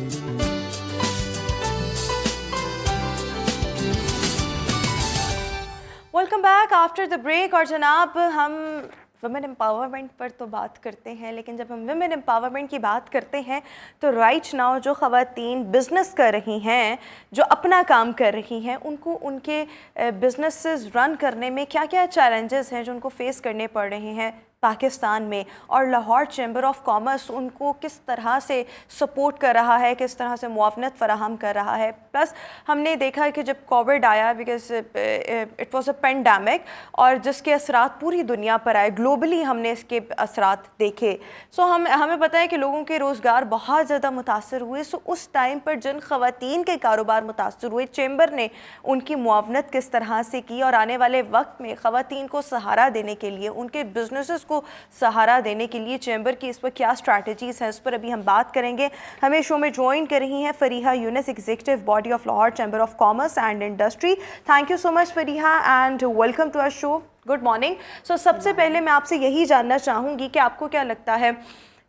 Welcome back after the break. और जनाब, हम वुमेन एम्पावरमेंट पर तो बात करते हैं, लेकिन जब हम वुमेन एम्पावरमेंट की बात करते हैं तो राइट नाउ जो ख़वातीन बिज़नेस कर रही हैं, जो अपना काम कर रही हैं, उनको उनके बिज़नेसेस रन करने में क्या क्या चैलेंजेस हैं जो उनको फेस करने पड़ रहे हैं पाकिस्तान में, और लाहौर चैम्बर ऑफ कॉमर्स उनको किस तरह से सपोर्ट कर रहा है, किस तरह से मुआवनत फराहम कर रहा है। प्लस हमने देखा कि जब कोविड आया, because it was a pandemic, और जिसके असरात पूरी दुनिया पर आए, ग्लोबली हमने इसके असरात देखे। सो हमें पता है कि लोगों के रोज़गार बहुत ज़्यादा मुतासर हुए। सो उस टाइम पर जिन ख़वातीन के कारोबार मुतासर हुए, चैम्बर ने उनकी मुआवनत किस तरह से की, और आने वाले वक्त में ख़वातीन को सहारा देने के लिए, उनके बिजनेसेस को सहारा देने के लिए चैम्बर की इस पर क्या स्ट्रैटेजीज हैं, इस पर अभी हम बात करेंगे। हमें शो में ज्वाइन कर रही हैं Fariha Younis, executive body of Lahore chamber of commerce and industry. Thank you so much Fariha and welcome to our show. Good morning. So सबसे पहले मैं आपसे यही जानना चाहूँगी कि आपको क्या लगता है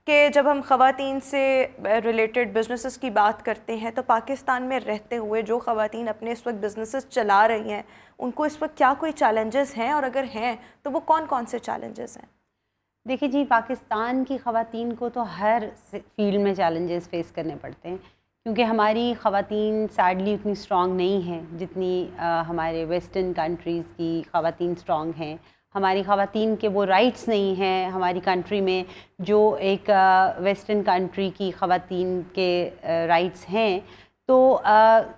कि जब हम ख़वातीन से रिलेटेड बिजनेसेस की बात करते हैं, तो पाकिस्तान में रहते हुए जो ख़वातीन अपने इस वक्त बिजनेसेस चला रही हैं, उनको इस वक्त क्या कोई चैलेंजेस हैं, और अगर हैं तो वो कौन कौन से चैलेंजेस हैं? देखिए जी, पाकिस्तान की ख़वातीन को तो हर फील्ड में चैलेंजेस फेस करने पड़ते हैं, क्योंकि हमारी ख़वातीन सैडली उतनी स्ट्रॉन्ग नहीं हैं जितनी हमारे वेस्टर्न कंट्रीज़ की ख़वातीन स्ट्रॉन्ग हैं। हमारी ख़वातीन के वो राइट्स नहीं हैं हमारी कंट्री में जो एक वेस्टर्न कंट्री की ख़वातीन के राइट्स हैं। तो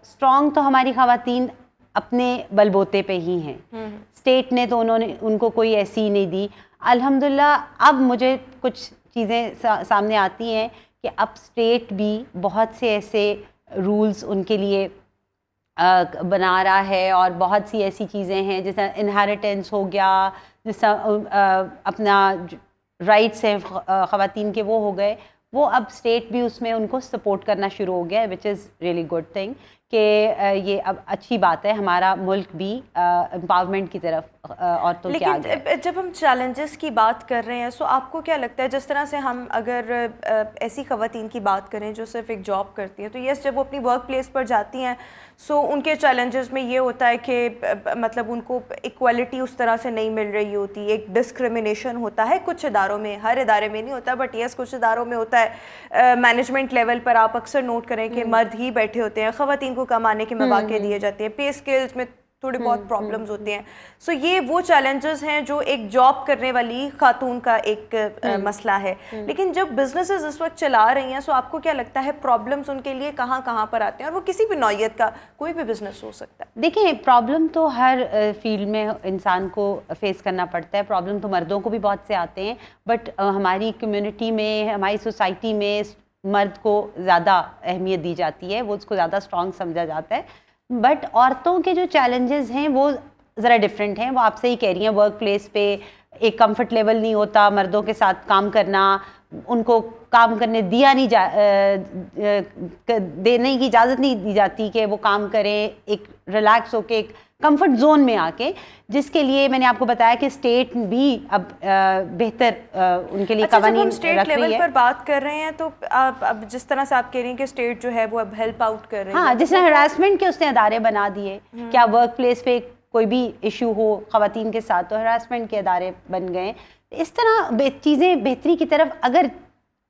स्ट्रॉन्ग तो हमारी ख़वातीन अपने बलबूते पे ही हैं। स्टेट ने तो उनको कोई ऐसी नहीं दी। अल्हम्दुलिल्लाह अब मुझे कुछ चीज़ें सामने आती हैं कि अब स्टेट भी बहुत से ऐसे रूल्स उनके लिए बना रहा है, और बहुत सी ऐसी चीज़ें हैं जैसे इनहेरिटेंस हो गया, जैसा अपना राइट्स हैं ख़वातीन के वो हो गए, वो अब स्टेट भी उसमें उनको सपोर्ट करना शुरू हो गया है, which is really good thing कि ये अब अच्छी बात है। हमारा मुल्क भी एम्पावरमेंट की तरफ औरतों के आगे। लेकिन जब हम चैलेंजेस की बात कर रहे हैं, सो आपको क्या लगता है, जिस तरह से हम अगर ऐसी ख़वातीन की बात करें जो सिर्फ एक जॉब करती हैं, तो यस, जब वो अपनी वर्क प्लेस पर जाती हैं, सो उनके चैलेंजेस में ये होता है कि मतलब उनको इक्वालिटी उस तरह से नहीं मिल रही होती, एक डिस्क्रिमिनेशन होता है कुछ इदारों में, हर इदारे में नहीं होता, बट यस कुछ इदारों में होता है। मैनेजमेंट लेवल पर आप अक्सर नोट करें कि मर्द ही बैठे होते हैं, ख़वातीन को कम आने के मौके दिए जाते हैं, पे स्केल्स में थोड़ी बहुत प्रॉब्लम्स होती हैं। सो ये वो चैलेंजेस हैं जो एक जॉब करने वाली खातून का एक मसला है। लेकिन जब बिजनेसेस इस वक्त चला रही हैं, सो आपको क्या लगता है प्रॉब्लम्स उनके लिए कहाँ कहाँ पर आते हैं, और वो किसी भी नौयत का कोई भी बिजनेस हो सकता है? देखिए, प्रॉब्लम तो हर फील्ड में इंसान को फेस करना पड़ता है। प्रॉब्लम तो मर्दों को भी बहुत से आते हैं, बट हमारी कम्युनिटी में, हमारी सोसाइटी में मर्द को ज़्यादा अहमियत दी जाती है, वो उसको ज़्यादा स्ट्रॉन्ग समझा जाता है। बट औरतों के जो चैलेंजेस हैं वो ज़रा डिफरेंट हैं। वो आप सही कह रही हैं, वर्क प्लेस पे एक कंफर्ट लेवल नहीं होता, मर्दों के साथ काम करना, उनको काम करने देने की इजाज़त नहीं दी जाती कि वो काम करें एक रिलैक्स होके, एक कंफर्ट जोन में आके, जिसके लिए मैंने आपको बताया कि स्टेट भी अब बेहतर उनके लिए कवानीन हम स्टेट लेवल पर बात कर रहे हैं, तो अब जिस तरह से आप कह रही हैं कि स्टेट जो है वो अब हेल्प आउट कर रही है। हाँ, जिसने हरासमेंट के उसने अदारे बना दिए। क्या वर्क प्लेस पे कोई भी इशू हो ख़वातीन के साथ, तो हरासमेंट के अदारे बन गए। इस तरह चीज़ें बेहतरी की तरफ अगर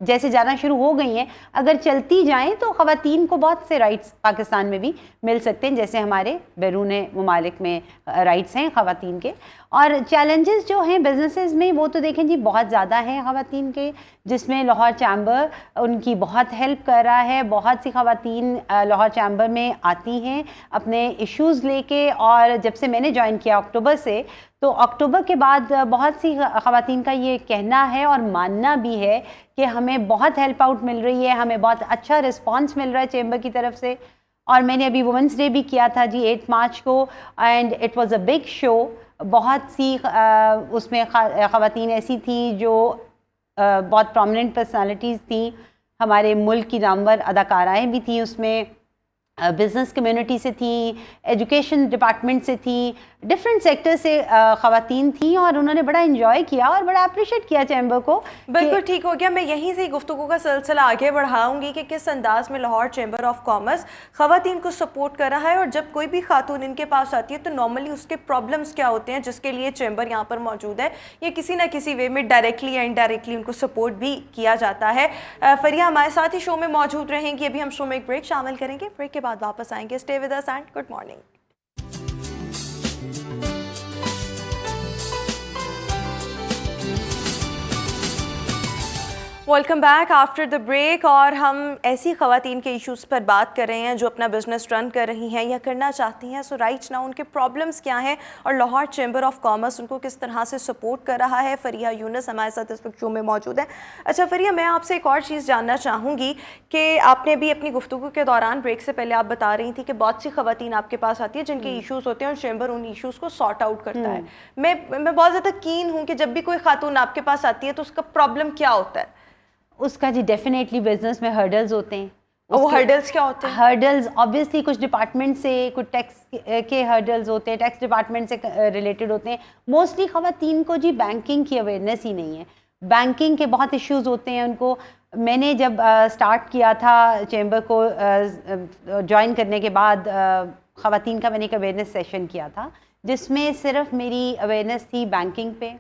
जैसे जाना शुरू हो गई हैं, अगर चलती जाएं तो ख़वातीन को बहुत से राइट्स पाकिस्तान में भी मिल सकते हैं, जैसे हमारे बैरून ममालिक में राइट्स हैं ख़वातीन के। और चैलेंजेस जो हैं बिजनेसेस में, वो तो देखें जी बहुत ज़्यादा हैं ख़वातीन के, जिसमें लाहौर चैम्बर उनकी बहुत हेल्प कर रहा है। बहुत सी ख़वातीन लाहौर चैम्बर में आती हैं अपने इश्यूज़ लेके, और जब से मैंने ज्वाइन किया अक्टूबर से, तो अक्टूबर के बाद बहुत सी ख़वातीन का ये कहना है और मानना भी है कि हमें बहुत हेल्प आउट मिल रही है, हमें बहुत अच्छा रिस्पांस मिल रहा है चैम्बर की तरफ से। और मैंने अभी वुमेंस डे भी किया था जी 8 मार्च को, and it was a big show. बहुत सी उसमें ख़वातीन ऐसी थी जो बहुत प्रोमिनेंट पर्सनालिटीज़ थी, हमारे मुल्क की नामवर अदाकाराएँ भी थी उसमें, बिज़नेस कम्युनिटी से थी, एजुकेशन डिपार्टमेंट से थी, डिफरेंट सेक्टर से ख़वातीन थी और उन्होंने बड़ा इन्जॉय किया और बड़ा अप्रिशिएट किया चैम्बर को। बिल्कुल ठीक हो गया। मैं यहीं से गुफ्तगू का सिलसिला आगे बढ़ाऊंगी कि किस अंदाज में लाहौर चैम्बर ऑफ कॉमर्स ख़वातीन को सपोर्ट कर रहा है, और जब कोई भी खातून इनके पास आती है तो नॉर्मली उसके प्रॉब्लम्स क्या होते हैं जिसके लिए चैम्बर यहाँ पर मौजूद है, ये किसी ना किसी वे में डायरेक्टली या इनडायरेक्टली उनको सपोर्ट भी किया जाता है। फरिया हमारे साथ ही शो में मौजूद रहेंगी। अभी हम शो में एक ब्रेक शामिल करेंगे, ब्रेक के बाद वापस आएंगे। Stay with us and good morning. Welcome back after the break. और हम ऐसी ख़वातीन के इश्यूज़ पर बात कर रहे हैं जो अपना बिजनेस रन कर रही हैं या करना चाहती हैं। सो राइट नाउ उनके प्रॉब्लम्स क्या हैं और लाहौर चैम्बर ऑफ कॉमर्स उनको किस तरह से सपोर्ट कर रहा है। फरिया यूनुस हमारे साथ इस वक्त शो में मौजूद है। अच्छा फरिया, मैं आपसे एक और चीज़ जानना चाहूँगी कि आपने भी अपनी गुफ्तगू के दौरान ब्रेक से पहले आप बता रही थी कि बहुत सी ख़वातीन आपके पास आती है जिनके इशूज़ होते हैं और चैम्बर उन इशूज़ को सॉर्ट आउट करता है। मैं बहुत ज़्यादा कीन हूँ कि जब भी कोई खातून आपके पास आती है तो उसका प्रॉब्लम क्या होता है। उसका जी डेफिनेटली बिजनेस में हर्डल्स होते हैं। वो हर्डल्स क्या होते हैं? हर्डल्स ऑब्वियसली कुछ डिपार्टमेंट से, कुछ टैक्स के हर्डल्स होते हैं, टैक्स डिपार्टमेंट से रिलेटेड होते हैं। मोस्टली ख़वातीन को जी बैंकिंग की अवेयरनेस ही नहीं है। बैंकिंग के बहुत इश्यूज होते हैं उनको। मैंने जब स्टार्ट किया था चैम्बर को ज्वाइन करने के बाद, ख़वातीन का मैंने एक अवेयरनेस सेशन किया था जिसमें सिर्फ मेरी अवेयरनेस थी बैंकिंग पे,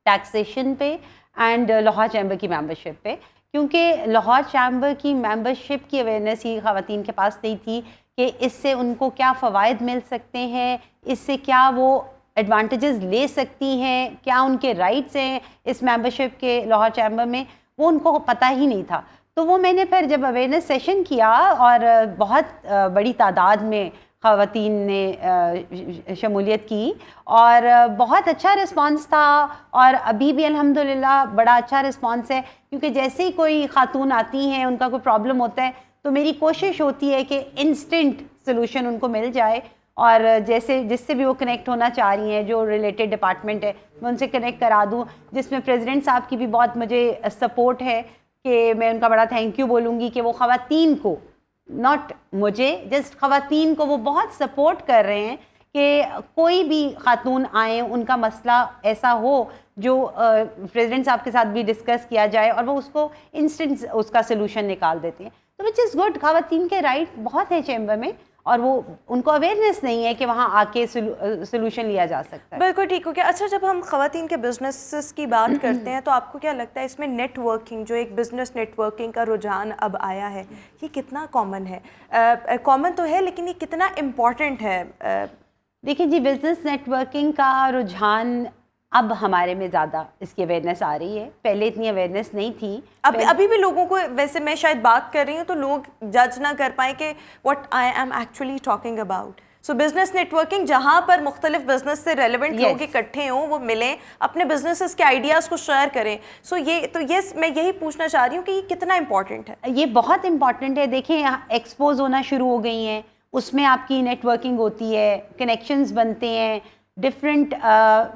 टैक्सेशन पे एंड लाहौर चैम्बर की मेंबरशिप पे, क्योंकि लाहौर चैम्बर की मेंबरशिप की अवेयरनेस ही ख़वातीन के पास नहीं थी कि इससे उनको क्या फ़वाइद मिल सकते हैं, इससे क्या वो एडवांटेजेस ले सकती हैं, क्या उनके राइट्स हैं इस मेंबरशिप के लाहौर चैम्बर में, वो उनको पता ही नहीं था। तो वो मैंने फिर जब अवेयरनेस सेशन किया और बहुत बड़ी तादाद में ख़वातीन ने शमूलियत की और बहुत अच्छा रिस्पांस था और अभी भी अल्हम्दुलिल्लाह बड़ा अच्छा रिस्पांस है, क्योंकि जैसे ही कोई खातून आती हैं उनका कोई प्रॉब्लम होता है तो मेरी कोशिश होती है कि इंस्टेंट सोल्यूशन उनको मिल जाए, और जैसे जिससे भी वो कनेक्ट होना चाह रही हैं, जो रिलेटेड डिपार्टमेंट है मैं उनसे कनेक्ट करा दूँ, जिसमें प्रेसिडेंट साहब की भी बहुत मुझे सपोर्ट है कि मैं उनका बड़ा थैंक यू बोलूँगी कि वो ख़वातीन को, नॉट मुझे, जस्ट ख़वातीन को वो बहुत सपोर्ट कर रहे हैं कि कोई भी खातून आए उनका मसला ऐसा हो जो प्रेसिडेंट साहब के साथ भी डिस्कस किया जाए और वो उसको इंस्टेंट उसका सलूशन निकाल देते हैं। तो विच इज़ गुड। ख़वातीन के राइट बहुत है चैम्बर में और वो उनको अवेयरनेस नहीं है कि वहाँ आके सोल्यूशन लिया जा सकता है। बिल्कुल ठीक हो गया। अच्छा, जब हम ख़वातीन के बिजनेस की बात करते हैं तो आपको क्या लगता है इसमें नेटवर्किंग, जो एक बिज़नेस नेटवर्किंग का रुझान अब आया है, ये कितना कॉमन है? कॉमन तो है लेकिन ये कितना इम्पॉर्टेंट है? देखिए जी, बिज़नेस नेटवर्किंग का रुझान अब हमारे में ज़्यादा इसकी अवेयरनेस आ रही है, पहले इतनी अवेयरनेस नहीं थी। अभी भी लोगों को, वैसे मैं शायद बात कर रही हूँ तो लोग जज ना कर पाए कि what I am actually talking about. So business networking, जहाँ पर मुख्तलिफ बिजनेस से रेलिवेंट लोग इकट्ठे हों, वो मिलें, अपने बिजनेसेस के आइडियाज़ को शेयर करें। सो ये मैं यही पूछना चाह रही हूँ कि ये कितना इंपॉर्टेंट है? ये बहुत इंपॉर्टेंट है। देखिए, यहाँ एक्सपोज होना शुरू हो गई हैं, उसमें आपकी नेटवर्किंग होती है, कनेक्शंस बनते हैं, डिफरेंट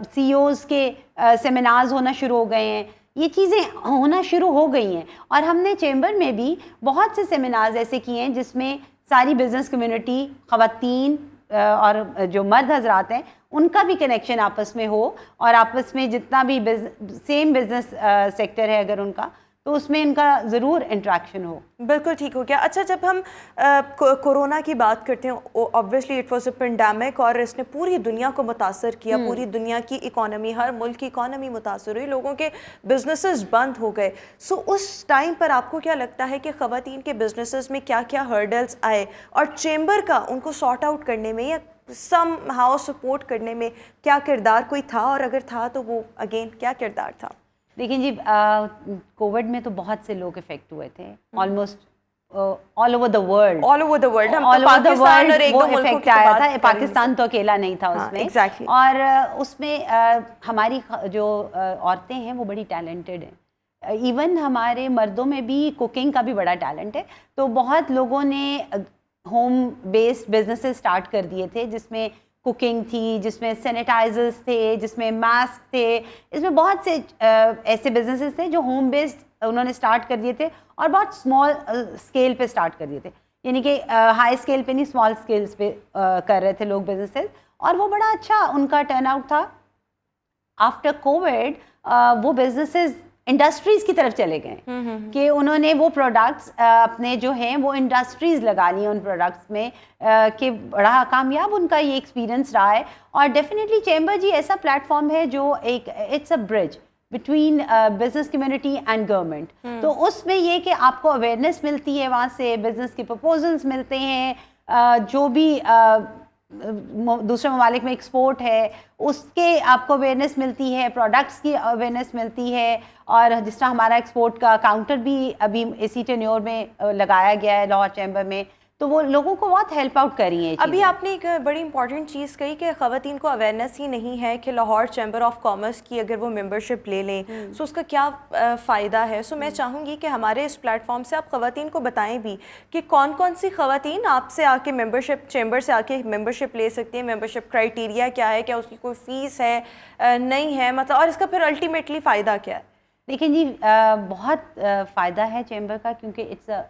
CEOs के सेमिनार्स होना शुरू हो गए हैं, ये चीज़ें होना शुरू हो गई हैं। और हमने चैम्बर में भी बहुत से सेमिनार्स ऐसे किए हैं जिसमें सारी बिज़नेस कम्युनिटी, ख़वातीन और जो मर्द हजरात हैं उनका भी कनेक्शन आपस में हो, और आपस में जितना भी सेम बिज़नेस सेक्टर है अगर उनका, तो उसमें इनका ज़रूर इंट्रैक्शन हो। बिल्कुल ठीक हो गया। अच्छा, जब हम कोरोना की बात करते हैं, obviously it was a pandemic और इसने पूरी दुनिया को मुतासर किया, पूरी दुनिया की इकोनॉमी, हर मुल्क की इकोनॉमी मुतासर हुई, लोगों के बिजनेसेस बंद हो गए। सो उस टाइम पर आपको क्या लगता है कि ख़वातीन के बिजनेसेस में क्या क्या हर्डल्स आए और चैम्बर का उनको सॉर्ट आउट करने में या सम हाउ सपोर्ट करने में क्या किरदार कोई था, और अगर था तो वो अगेन क्या किरदार था? देखिए जी, कोविड में तो बहुत से लोग इफेक्ट हुए थे, almost all over the world. हम तो पाकिस्तान और एक दो मुल्कों की आया था, पाकिस्तान तो अकेला नहीं था उसमें। exactly. और उसमें हमारी जो औरतें हैं वो बड़ी टैलेंटेड हैं। इवन हमारे मर्दों में भी कुकिंग का भी बड़ा टैलेंट है, तो बहुत लोगों ने होम बेस्ड बिजनेसेस स्टार्ट कर दिए थे, जिसमें कुकिंग थी, जिसमें सैनिटाइजर्स थे, जिसमें मास्क थे, इसमें बहुत से ऐसे बिजनेसेस थे जो होम बेस्ड उन्होंने स्टार्ट कर दिए थे और बहुत स्मॉल स्केल पे स्टार्ट कर दिए थे। यानी कि हाई स्केल पे नहीं, स्मॉल स्केल्स पे कर रहे थे लोग बिजनेसेस, और वो बड़ा अच्छा उनका टर्नआउट था। आफ्टर कोविड वो बिजनेसेस इंडस्ट्रीज की तरफ चले गए कि उन्होंने वो प्रोडक्ट्स अपने जो हैं वो इंडस्ट्रीज लगा ली उन प्रोडक्ट्स में, कि बड़ा कामयाब उनका ये एक्सपीरियंस रहा है। और डेफिनेटली चैम्बर जी ऐसा प्लेटफॉर्म है जो एक it's a bridge between business community and government. तो उसमें ये कि आपको अवेयरनेस मिलती है, वहाँ से बिजनेस के प्रपोजल्स मिलते हैं, जो भी दूसरे ममालिक में एक्सपोर्ट है उसके आपको अवेयरनेस मिलती है, प्रोडक्ट्स की अवेयरनेस मिलती है। और जिस तरह हमारा एक्सपोर्ट का काउंटर भी अभी इसी टेन्योर में लगाया गया है लाहौर चैम्बर में, तो वो लोगों को बहुत हेल्प आउट करी है। अभी आपने एक बड़ी इंपॉर्टेंट चीज़ कही कि ख़वातीन को अवेयरनेस ही नहीं है कि लाहौर चैम्बर ऑफ कॉमर्स की अगर वो मेंबरशिप ले लें सो उसका क्या फ़ायदा है। सो मैं चाहूँगी कि हमारे इस प्लेटफॉर्म से आप ख़वातीन को बताएं भी कि कौन कौन सी ख़वातीन आपसे आके मेंबरशिप, चैम्बर से आके मेंबरशिप ले सकती हैं, मेंबरशिप क्राइटेरिया क्या है, क्या उसकी कोई फ़ीस है नहीं है, मतलब, और इसका फिर अल्टीमेटली फ़ायदा क्या है। देखिए जी, बहुत फ़ायदा है चैम्बर का, क्योंकि इट्स अ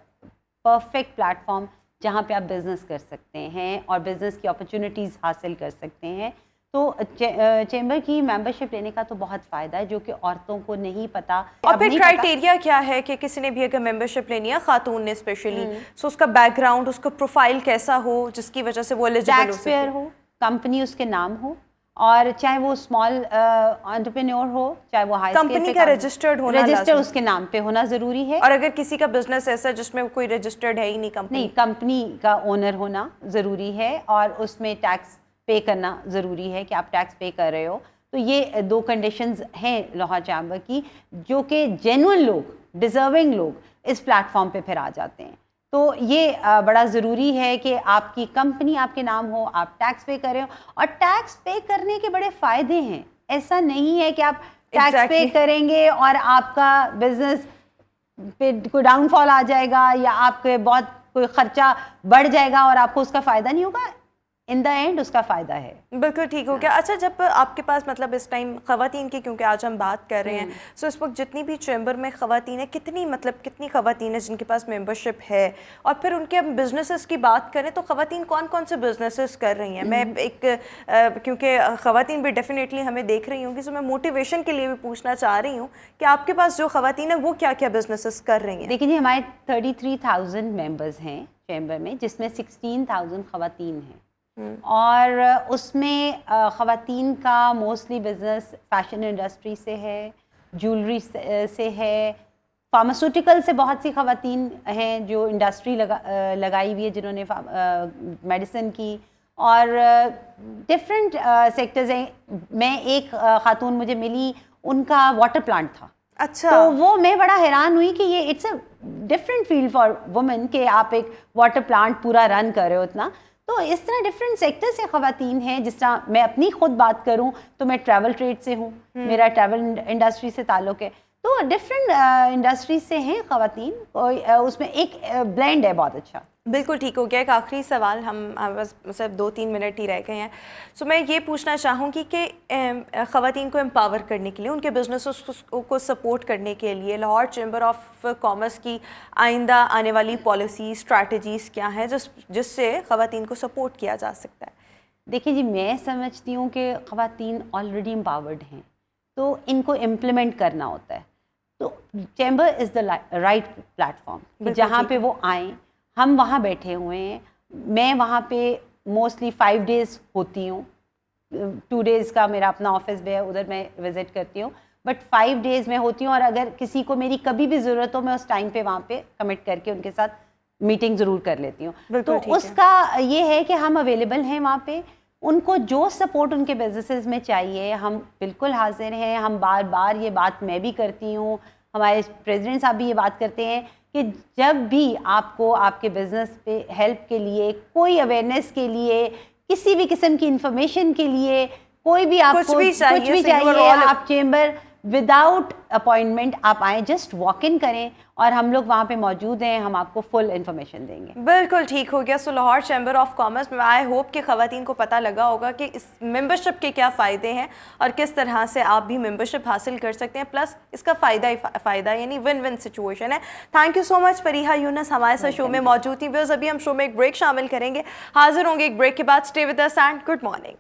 परफेक्ट प्लेटफॉर्म जहाँ पे आप बिज़नेस कर सकते हैं और बिज़नेस की अपॉर्चुनिटीज़ हासिल कर सकते हैं। तो चैम्बर की मेंबरशिप लेने का तो बहुत फ़ायदा है, जो कि औरतों को नहीं पता। और फिर क्राइटेरिया क्या है कि किसी ने भी अगर मेंबरशिप लेनी है, खातून ने स्पेशली, सो उसका बैकग्राउंड, उसका प्रोफाइल कैसा हो जिसकी वजह से वो एलिजिबल हो सके, हो, कंपनी उसके नाम हो, और चाहे वो स्मॉल एंटरप्रेन्योर हो, चाहे वो हाई कंपनी का रजिस्टर्ड होना, रजिस्टर उसके नाम पे होना ज़रूरी है। और अगर किसी का बिजनेस ऐसा जिसमें कोई रजिस्टर्ड है ही नहीं कंपनी, नहीं, कंपनी का ओनर होना ज़रूरी है, और उसमें टैक्स पे करना ज़रूरी है कि आप टैक्स पे कर रहे हो। तो ये 2 कंडीशंस हैं लाहौर चैम्बर की, जो कि जेन्युइन लोग, डिज़र्विंग लोग इस प्लेटफॉर्म पे फिर आ जाते हैं। तो ये बड़ा ज़रूरी है कि आपकी कंपनी आपके नाम हो, आप टैक्स पे कर रहे हो, और टैक्स पे करने के बड़े फ़ायदे हैं। ऐसा नहीं है कि आप टैक्स पे करेंगे और आपका बिजनेस पे कोई डाउनफॉल आ जाएगा या आपके बहुत कोई ख़र्चा बढ़ जाएगा और आपको उसका फ़ायदा नहीं होगा। इन द एंड उसका फ़ायदा है। बिल्कुल ठीक हो गया। अच्छा, जब आपके पास, मतलब इस टाइम ख़वातीन की, क्योंकि आज हम बात कर रहे हैं, सो इस वक्त जितनी भी चैम्बर में ख़वातीन है, कितनी ख़वातीन है जिनके पास मेंबरशिप है, और फिर उनके हम बिजनेसेस की बात करें तो ख़वातीन कौन कौन से बिजनेसेस कर रही हैं। मैं क्योंकि ख़वातीन भी डेफिनेटली हमें देख रही होंगी, सो मैं मोटिवेशन के लिए भी पूछना चाह रही हूँ कि आपके पास जो ख़वातीन है वो क्या क्या बिजनेसेस कर रही हैं। देखिए जी, हमारे 33,000 मेंबर्स हैं चैम्बर में, जिसमें 16,000 ख़वातीन हैं, और उसमें ख़वातीन का मोस्टली बिज़नेस फैशन इंडस्ट्री से है, ज्वेलरी से है, फार्मास्यूटिकल से बहुत सी ख़वातीन हैं जो इंडस्ट्री लगाई हुई है, जिन्होंने मेडिसिन की, और डिफरेंट सेक्टर्स हैं। मैं एक ख़ातून मुझे मिली, उनका वाटर प्लांट था। अच्छा। तो वो मैं बड़ा हैरान हुई कि ये it's a different field for women कि आप एक वाटर प्लांट पूरा रन कर रहे हो इतना। तो इस तरह डिफरेंट सेक्टर से ख़वातीन हैं। जिस तरह मैं अपनी खुद बात करूं तो मैं ट्रैवल ट्रेड से हूं, मेरा ट्रैवल इंडस्ट्री से ताल्लुक़ है। तो डिफरेंट इंडस्ट्रीज से हैं ख़वातीन, उसमें एक ब्लेंड है बहुत अच्छा। बिल्कुल ठीक हो गया। एक आखिरी सवाल, हम बस सिर्फ 2-3 मिनट ही रह गए हैं। सो मैं ये पूछना चाहूँगी कि ख़वातीन को एम्पावर करने के लिए, उनके बिजनेस को सपोर्ट करने के लिए लाहौर चैम्बर ऑफ कॉमर्स की आइंदा आने वाली पॉलिसी, स्ट्रैटेजीज़ क्या हैं जिससे ख़वातीन को सपोर्ट किया जा सकता है। देखिए जी, मैं समझती हूँ कि ख़वातीन ऑलरेडी एम्पावर्ड हैं, तो इनको इम्प्लीमेंट करना होता है। तो chamber is the right platform जहाँ पे वो आएँ। हम वहाँ बैठे हुए हैं, मैं वहाँ पे मोस्टली 5 डेज़ होती हूँ, 2 डेज़ का मेरा अपना ऑफिस भी है, उधर मैं विज़िट करती हूँ, बट 5 डेज़ में होती हूँ। और अगर किसी को मेरी कभी भी ज़रूरत हो, मैं उस टाइम पे वहाँ पे कमिट करके उनके साथ मीटिंग ज़रूर कर लेती हूँ। तो उसका ये है कि हम अवेलेबल हैं वहाँ पे, उनको जो सपोर्ट उनके बिजनेसेस में चाहिए हम बिल्कुल हाजिर हैं। हम बार बार ये बात मैं भी करती हूँ, हमारे प्रेसिडेंट साहब भी ये बात करते हैं कि जब भी आपको आपके बिज़नेस पे हेल्प के लिए, कोई अवेयरनेस के लिए, किसी भी किस्म की इंफॉर्मेशन के लिए, कोई भी आपको कुछ भी चाहिए आप चैम्बर विदाउट अपॉइंटमेंट आप आएँ, जस्ट वॉक इन करें और हम लोग वहाँ पे मौजूद हैं, हम आपको फुल इन्फॉर्मेशन देंगे। बिल्कुल ठीक हो गया। सो लाहौर चैम्बर ऑफ कॉमर्स में आई होप कि ख़वातीन को पता लगा होगा कि इस मेंबरशिप के क्या फ़ायदे हैं और किस तरह से आप भी मेंबरशिप हासिल कर सकते हैं, प्लस इसका फ़ायदा ही फ़ायदा, यानी विन विन सिचुएशन है। Thank you so much Fariha Yunus हमारे साथ शो में मौजूद थी। बस अभी हम शो में एक ब्रेक शामिल करेंगे, हाजिर होंगे एक ब्रेक के बाद। Stay with us and good morning.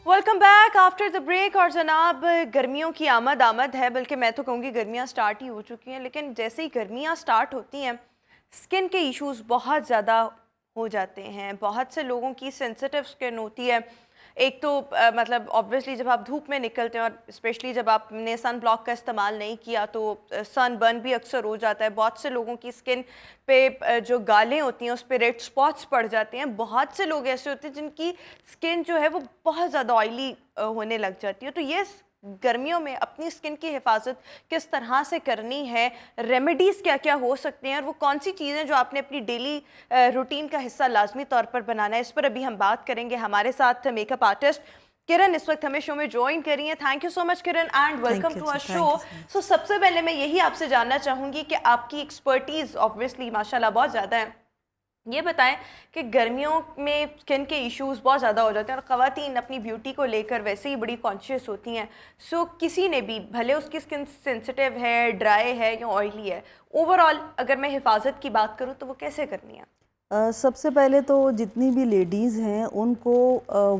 Welcome back after the break. और जनाब, गर्मियों की आमद है, बल्कि मैं तो कहूँगी गर्मियाँ स्टार्ट ही हो चुकी हैं, लेकिन जैसे ही गर्मियाँ स्टार्ट होती हैं स्किन के इश्यूज़ बहुत ज़्यादा हो जाते हैं। बहुत से लोगों की सेंसिटिव स्किन होती है। एक तो मतलब ऑब्वियसली जब आप धूप में निकलते हैं और स्पेशली जब आपने सन ब्लॉक का इस्तेमाल नहीं किया तो सन बर्न भी अक्सर हो जाता है। बहुत से लोगों की स्किन पे जो गालें होती हैं उस पर रेड स्पॉट्स पड़ जाते हैं। बहुत से लोग ऐसे होते हैं जिनकी स्किन जो है वो बहुत ज़्यादा ऑयली होने लग जाती है। तो ये गर्मियों में अपनी स्किन की हिफाजत किस तरह से करनी है, रेमेडीज़ क्या क्या हो सकते हैं और वो कौन सी चीज़ें जो आपने अपनी डेली रूटीन का हिस्सा लाजमी तौर पर बनाना है, इस पर अभी हम बात करेंगे। हमारे साथ मेकअप आर्टिस्ट किरण इस वक्त हमें शो में ज्वाइन कर रही हैं। Thank you so much Kiran and welcome to our show. So सबसे पहले मैं यही आपसे जानना चाहूँगी कि आपकी एक्सपर्टीज़ ऑब्वियसली माशाल्लाह बहुत ज़्यादा है। ये बताएं कि गर्मियों में स्किन के इश्यूज़ बहुत ज़्यादा हो जाते हैं और ख़वातीन अपनी ब्यूटी को लेकर वैसे ही बड़ी कॉन्शियस होती हैं। सो किसी ने भी, भले उसकी स्किन सेंसिटिव है, ड्राई है या ऑयली है, ओवरऑल अगर मैं हिफाजत की बात करूँ तो वो कैसे करनी है? सबसे पहले तो जितनी भी लेडीज़ हैं उनको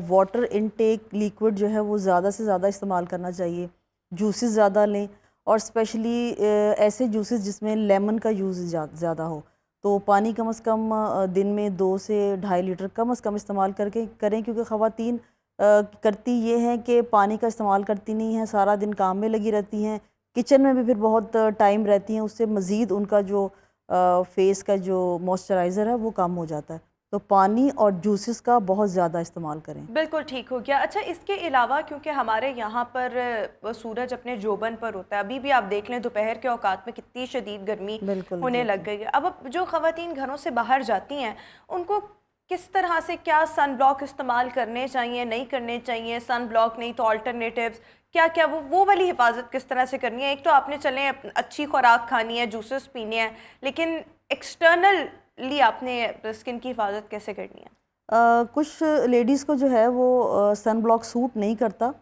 वाटर इनटेक लिक्विड जो है वो ज़्यादा से ज़्यादा इस्तेमाल करना चाहिए। जूसेस ज़्यादा लें और स्पेशली ऐसे जूसेस जिसमें लेमन का यूज़ ज़्यादा हो। तो पानी कम से कम दिन में 2 से 2.5 लीटर कम से कम इस्तेमाल करके करें, क्योंकि ख़वातीन करती ये हैं कि पानी का इस्तेमाल करती नहीं हैं, सारा दिन काम में लगी रहती हैं, किचन में भी फिर बहुत टाइम रहती हैं, उससे मज़ीद उनका जो फेस का जो मॉइस्चराइज़र है वो कम हो जाता है। तो पानी और जूसेस का बहुत ज़्यादा इस्तेमाल करें। बिल्कुल ठीक हो गया। अच्छा, इसके अलावा क्योंकि हमारे यहाँ पर सूरज अपने जोबन पर होता है, अभी भी आप देख लें दोपहर के औकात में कितनी शदीद गर्मी होने लग गई है। अब जो ख़वातीन घरों से बाहर जाती हैं उनको किस तरह से क्या सन ब्लॉक इस्तेमाल करने चाहिए, नहीं करने चाहिए? सन ब्लॉक नहीं तो अल्टरनेटिव्स क्या क्या वो वाली हिफाजत किस तरह से करनी है? एक तो आपने चलें अच्छी खुराक खानी है, जूसेस पीने हैं, लेकिन एक्सटर्नली आपने स्किन की हिफाजत कैसे करनी है? कुछ लेडीज़ को जो है वो सन ब्लॉक सूट नहीं करता।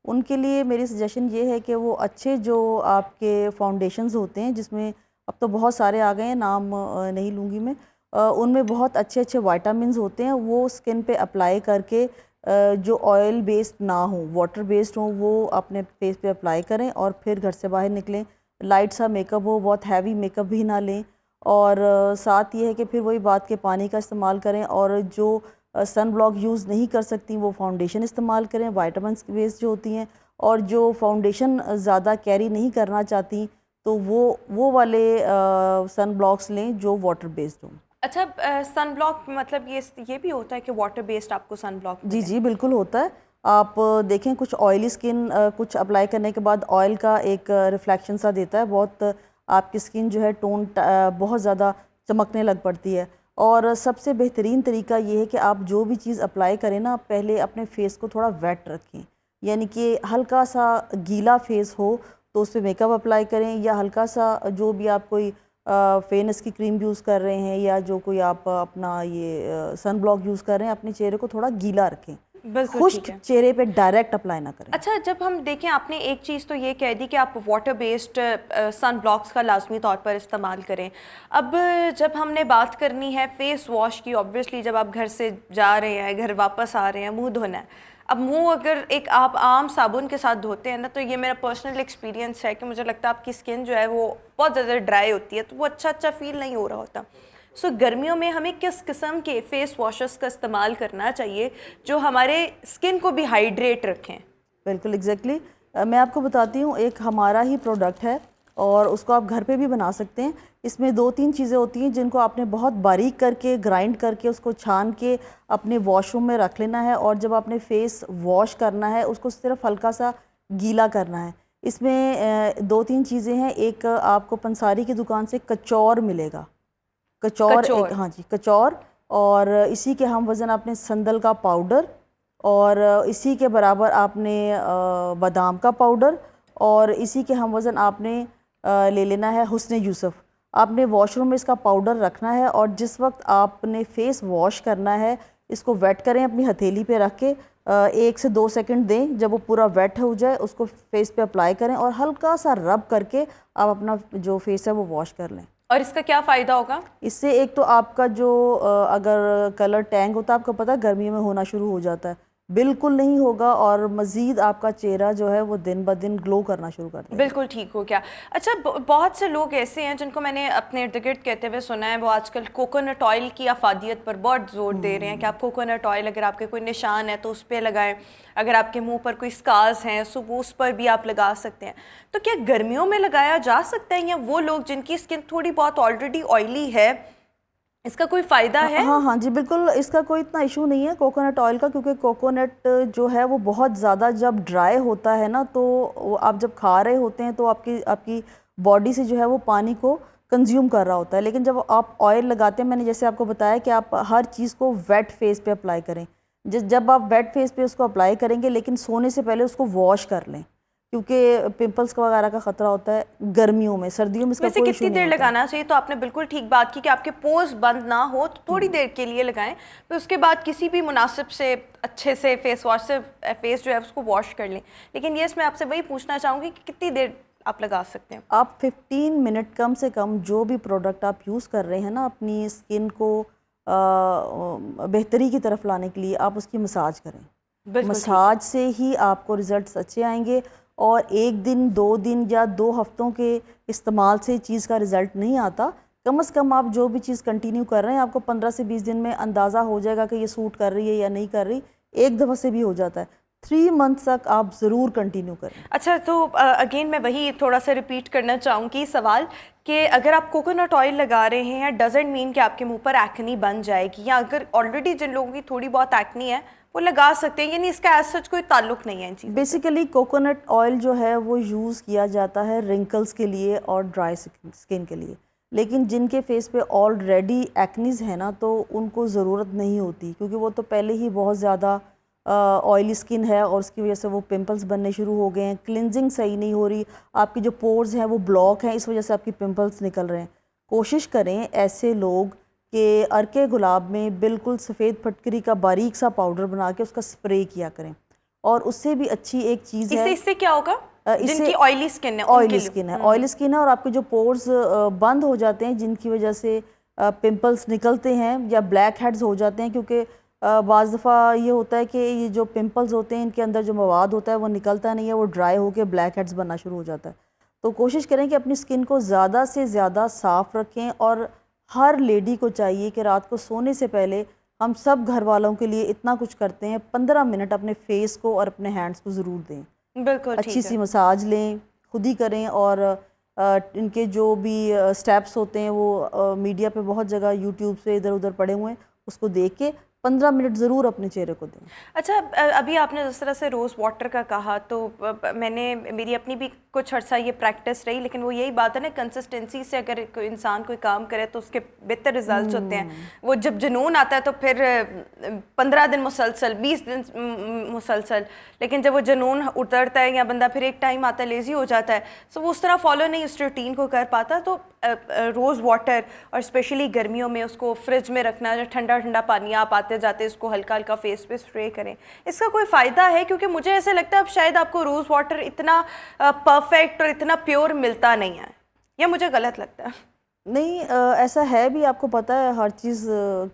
उनके लिए मेरी सजेशन ये है कि वो अच्छे जो आपके फाउंडेशंस होते हैं, जिसमें अब तो बहुत सारे आ गए हैं, नाम नहीं लूँगी मैं, उनमें बहुत अच्छे अच्छे विटामिन्स होते हैं, वो स्किन पे अप्लाई करके जो ऑयल बेस्ड ना हो, वाटर बेस्ड हो, वो अपने फेस पे अप्लाई करें और फिर घर से बाहर निकलें। लाइट सा मेकअप हो, बहुत हैवी मेकअप भी ना लें। और साथ ये है कि फिर वही बात के पानी का इस्तेमाल करें, और जो सन ब्लॉक यूज़ नहीं कर सकती वो फाउंडेशन इस्तेमाल करें, विटामिन्स बेस्ड जो होती हैं। और जो फाउंडेशन ज़्यादा कैरी नहीं करना चाहती तो वो वाले सन ब्लॉक्स लें जो वाटर बेस्ड हों। अच्छा, सन ब्लॉक मतलब ये भी होता है कि वाटर बेस्ड आपको सन ब्लॉक? जी जी बिल्कुल होता है। आप देखें कुछ ऑयली स्किन कुछ अप्लाई करने के बाद ऑयल का एक रिफ्लेक्शन सा देता है, बहुत आपकी स्किन जो है टोन बहुत ज़्यादा चमकने लग पड़ती है। और सबसे बेहतरीन तरीका ये है कि आप जो भी चीज़ अप्लाई करें ना, पहले अपने फेस को थोड़ा वेट रखें, यानी कि हल्का सा गीला फेस हो तो उस पर मेकअप अप्लाई करें, या हल्का सा जो भी आप कोई फेयरनेस की क्रीम यूज़ कर रहे हैं या जो कोई आप अपना ये सन ब्लॉक यूज़ कर रहे हैं, अपने चेहरे को थोड़ा गीला रखें, खुश्क चेहरे पे डायरेक्ट अप्लाई ना करें। अच्छा, जब हम देखें, आपने एक चीज़ तो ये कह दी कि आप वाटर बेस्ड सन ब्लॉक्स का लाजमी तौर पर इस्तेमाल करें। अब जब हमने बात करनी है फेस वॉश की, ऑब्वियसली जब आप घर से जा रहे हैं, घर वापस आ रहे हैं, मुंह धोना है। अब मुंह अगर एक आप आम साबुन के साथ धोते हैं ना, तो ये मेरा पर्सनल एक्सपीरियंस है कि मुझे लगता है आपकी स्किन जो है वो बहुत ज़्यादा ड्राई होती है, तो वो अच्छा फील नहीं हो रहा होता। सो गर्मियों में हमें किस किस्म के फेस वॉशेस का इस्तेमाल करना चाहिए जो हमारे स्किन को भी हाइड्रेट रखें? बिल्कुल एग्जैक्टली मैं आपको बताती हूँ, एक हमारा ही प्रोडक्ट है और उसको आप घर पे भी बना सकते हैं। इसमें 2-3 चीज़ें होती हैं जिनको आपने बहुत बारीक करके ग्राइंड करके उसको छान के अपने वॉशरूम में रख लेना है, और जब आपने फेस वॉश करना है उसको सिर्फ हल्का सा गीला करना है। इसमें 2-3 चीज़ें हैं। एक आपको पंसारी की दुकान से कचौर मिलेगा, कचौर एक, हाँ जी कचौर, और इसी के हम वज़न आपने संदल का पाउडर, और इसी के बराबर आपने बादाम का पाउडर, और इसी के हम वज़न आपने ले लेना है हुस्न यूसुफ। आपने वॉशरूम में इसका पाउडर रखना है, और जिस वक्त आपने फेस वॉश करना है इसको वेट करें अपनी हथेली पे रख के 1 से 2 सेकंड दें। जब वो पूरा वेट हो जाए उसको फेस पे अप्लाई करें और हल्का सा रब करके आप अपना जो फेस है वो वॉश कर लें। और इसका क्या फ़ायदा होगा? इससे एक तो आपका जो अगर कलर टैंग होता है, आपको पता है गर्मियों में होना शुरू हो जाता है, बिल्कुल नहीं होगा, और मज़ीद आपका चेहरा जो है वो दिन ब दिन ग्लो करना शुरू कर देगा। बिल्कुल ठीक हो गया। अच्छा, बहुत से लोग ऐसे हैं जिनको मैंने अपने इर्द गिर्द कहते हुए सुना है, वो आजकल कोकोनट ऑयल की अफादियत पर बहुत ज़ोर दे रहे हैं कि आप कोकोनट ऑयल अगर आपके कोई निशान है तो उस पर लगाएं, अगर आपके मुंह पर कोई स्कार्स हैं तो वो उस पर भी आप लगा सकते हैं। तो क्या गर्मियों में लगाया जा सकता है, या वो लोग जिनकी स्किन थोड़ी बहुत ऑलरेडी ऑयली है इसका कोई फ़ायदा है? हाँ हाँ जी, बिल्कुल इसका कोई इतना इशू नहीं है कोकोनट ऑयल का, क्योंकि कोकोनट जो है वो बहुत ज़्यादा जब ड्राई होता है ना, तो आप जब खा रहे होते हैं तो आपकी बॉडी से जो है वो पानी को कंज्यूम कर रहा होता है। लेकिन जब आप ऑयल लगाते हैं, मैंने जैसे आपको बताया कि आप हर चीज़ को वेट फेस पे अप्लाई करें। जब आप वेट फेस पे उसको अप्लाई करेंगे, लेकिन सोने से पहले उसको वॉश कर लें, क्योंकि पिंपल्स का वगैरह का ख़तरा होता है गर्मियों में। सर्दियों में इसका वैसे कोई कितनी इशू देर नहीं होता। लगाना चाहिए? तो आपने बिल्कुल ठीक बात की कि आपके पोर्स बंद ना हो तो थोड़ी देर के लिए लगाएं, फिर उसके बाद किसी भी मुनासिब से अच्छे से फेस वॉश से फेस जो है उसको वॉश कर लें। लेकिन ये मैं आपसे वही पूछना चाहूँगी कि कितनी देर आप लगा सकते हैं? आप 15 मिनट कम से कम जो भी प्रोडक्ट आप यूज़ कर रहे हैं ना अपनी स्किन को बेहतरी की तरफ लाने के लिए, आप उसकी मसाज करें। बिल्कुल मसाज से ही आपको रिजल्ट्स अच्छे आएंगे, और 1 दिन 2 दिन या 2 हफ्तों के इस्तेमाल से चीज़ का रिज़ल्ट नहीं आता। कम से कम आप जो भी चीज़ कंटिन्यू कर रहे हैं, आपको 15 से 20 दिन में अंदाज़ा हो जाएगा कि ये सूट कर रही है या नहीं कर रही। एक दफ़ा से भी हो जाता है। 3 मंथ्स तक आप ज़रूर कंटिन्यू करें। अच्छा, तो अगेन मैं वही थोड़ा सा रिपीट करना चाहूँगी सवाल कि अगर आप कोकोनट ऑयल लगा रहे हैं, डजेंट मीन कि आपके मुंह पर एक्नी बन जाएगी, या अगर ऑलरेडी जिन लोगों की थोड़ी बहुत एक्नी है वो लगा सकते हैं, यानी इसका एज सच कोई ताल्लुक नहीं है इन चीज़ों से। बेसिकली कोकोनट ऑयल जो है वो यूज़ किया जाता है रिंकल्स के लिए और ड्राई स्किन के लिए, लेकिन जिनके फेस पे ऑलरेडी एक्नीज है ना, तो उनको ज़रूरत नहीं होती, क्योंकि वो तो पहले ही बहुत ज़्यादा ऑयली स्किन है और उसकी वजह से वो पिंपल्स बनने शुरू हो गए हैं। क्लिनजिंग सही नहीं हो रही, आपकी जो पोर्स हैं वो ब्लॉक हैं, इस वजह से आपकी पिंपल्स निकल रहे हैं। कोशिश करें ऐसे लोग कि अर्के गुलाब में बिल्कुल सफ़ेद फटकरी का बारीक सा पाउडर बना के उसका स्प्रे किया करें। और उससे भी अच्छी एक चीज़ है, इससे क्या होगा? जिनकी ऑयली स्किन है, ऑयली स्किन है, ऑयली स्किन है और आपके जो पोर्स बंद हो जाते हैं, जिनकी वजह से पिंपल्स निकलते हैं या ब्लैक हेड्स हो जाते हैं, क्योंकि बाज़ दफ़ा ये होता है कि ये जो पिंपल्स होते हैं इनके अंदर जो मवाद होता है वो निकलता नहीं है, वो ड्राई होकर ब्लैक हेड्स बनना शुरू हो जाता है। तो कोशिश करें कि अपनी स्किन को ज़्यादा से ज़्यादा साफ़ रखें, और हर लेडी को चाहिए कि रात को सोने से पहले, हम सब घर वालों के लिए इतना कुछ करते हैं, 15 मिनट अपने फेस को और अपने हैंड्स को ज़रूर दें। बिल्कुल अच्छी सी मसाज लें, खुद ही करें, और इनके जो भी स्टेप्स होते हैं वो मीडिया पे बहुत जगह यूट्यूब से इधर उधर पड़े हुए हैं, उसको देख के 15 मिनट ज़रूर अपने चेहरे को दें। अच्छा, अभी आपने जिस तरह से रोज़ वाटर का कहा, तो मेरी अपनी भी कुछ अर्सा ये प्रैक्टिस रही, लेकिन वो यही बात है ना, कंसिस्टेंसी से अगर कोई इंसान कोई काम करे तो उसके बेहतर रिजल्ट्स होते हैं। वो जब जुनून आता है तो फिर 15 दिन मुसलसल, 20 दिन मुसलसल, लेकिन जब वो जुनून उतरता है या बंदा फिर एक टाइम आता है लेज़ी हो जाता है, तो वो उस तरह फॉलो नहीं उस रूटीन को कर पाता। तो रोज़ वाटर, और स्पेशली गर्मियों में उसको फ्रिज में रखना, जो ठंडा ठंडा पानी आप आते जाते इसको हल्का हल्का फेस पे स्प्रे करें, इसका कोई फ़ायदा है? क्योंकि मुझे ऐसा लगता है अब शायद आपको रोज़ वाटर इतना परफेक्ट और इतना प्योर मिलता नहीं है, या मुझे गलत लगता है? नहीं, ऐसा है भी, आपको पता है हर चीज़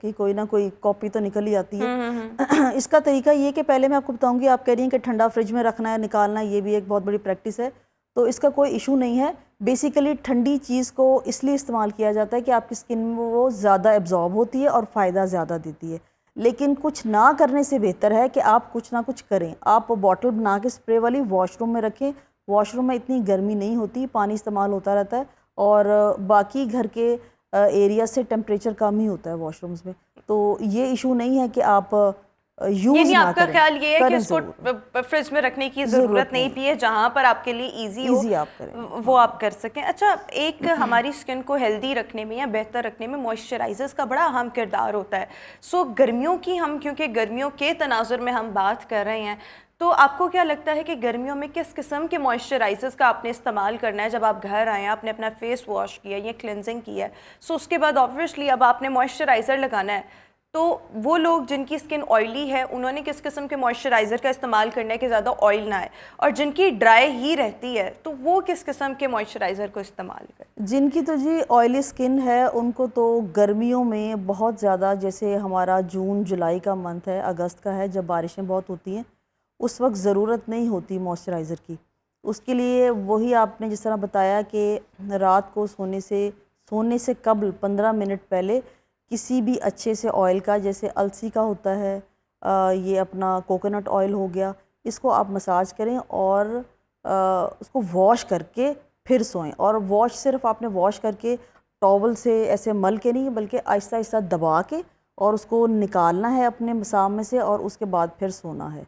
की कोई ना कोई कॉपी तो निकल ही आती है। इसका तरीका ये कि पहले मैं आपको बताऊंगी, आप कह रही हैं कि ठंडा फ्रिज में रखना है, निकालना, ये भी एक बहुत बड़ी प्रैक्टिस है, तो इसका कोई इशू नहीं है। बेसिकली ठंडी चीज़ को इसलिए इस्तेमाल किया जाता है कि आपकी स्किन में वो ज़्यादा एब्जॉर्ब होती है और फ़ायदा ज़्यादा देती है। लेकिन कुछ ना करने से बेहतर है कि आप कुछ ना कुछ करें। आप बॉटल बना के स्प्रे वाली वॉशरूम में रखें, वॉशरूम में इतनी गर्मी नहीं होती, पानी इस्तेमाल होता रहता है, और बाकी घर के एरिया से टेम्परेचर कम ही होता है वॉशरूम्स में, तो ये इशू नहीं है कि आप यूज यानी ना आपका करें। ख्याल ये है कि करें इसको ज़रूर। फ्रिज में रखने की ज़रूरत नहीं भी है, जहाँ पर आपके लिए इजी हो ईजी आप करें। वो आप कर सकें। अच्छा, एक हमारी स्किन को हेल्दी रखने में या बेहतर रखने में मॉइस्चराइजर्स का बड़ा अहम किरदार होता है। सो गर्मियों की हम, क्योंकि गर्मियों के तनाजुर में हम बात कर रहे हैं, तो आपको क्या लगता है कि गर्मियों में किस किस्म के मॉइस्चराइजर्स का आपने इस्तेमाल करना है? जब आप घर आए, आपने अपना फेस वॉश किया या क्लिनजिंग किया है, सो उसके बाद ऑब्वियसली अब आपने मॉइस्चराइज़र लगाना है, तो वो लोग जिनकी स्किन ऑयली है उन्होंने किस किस्म के मॉइस्चराइज़र का इस्तेमाल करना है कि ज़्यादा ऑयल ना आए, और जिनकी ड्राई ही रहती है तो वो किस किस्म के मॉइस्चराइज़र को इस्तेमाल करें? जिनकी तो जी ऑयली स्किन है उनको तो गर्मियों में बहुत ज़्यादा, जैसे हमारा जून जुलाई का मंथ है, अगस्त का है, जब बारिशें बहुत होती हैं, उस वक्त ज़रूरत नहीं होती मॉइस्चराइज़र की। उसके लिए वही आपने जिस तरह बताया कि रात को सोने से कबल 15 मिनट पहले किसी भी अच्छे से ऑयल का, जैसे अलसी का होता है, ये अपना कोकोनट ऑयल हो गया, इसको आप मसाज करें और उसको वॉश करके फिर सोएं। और वॉश सिर्फ आपने वॉश करके टॉवल से ऐसे मल के नहीं, बल्कि आहिस्ता आहिस्ता दबा के और उसको निकालना है अपने मसाम में से, और उसके बाद फिर सोना है।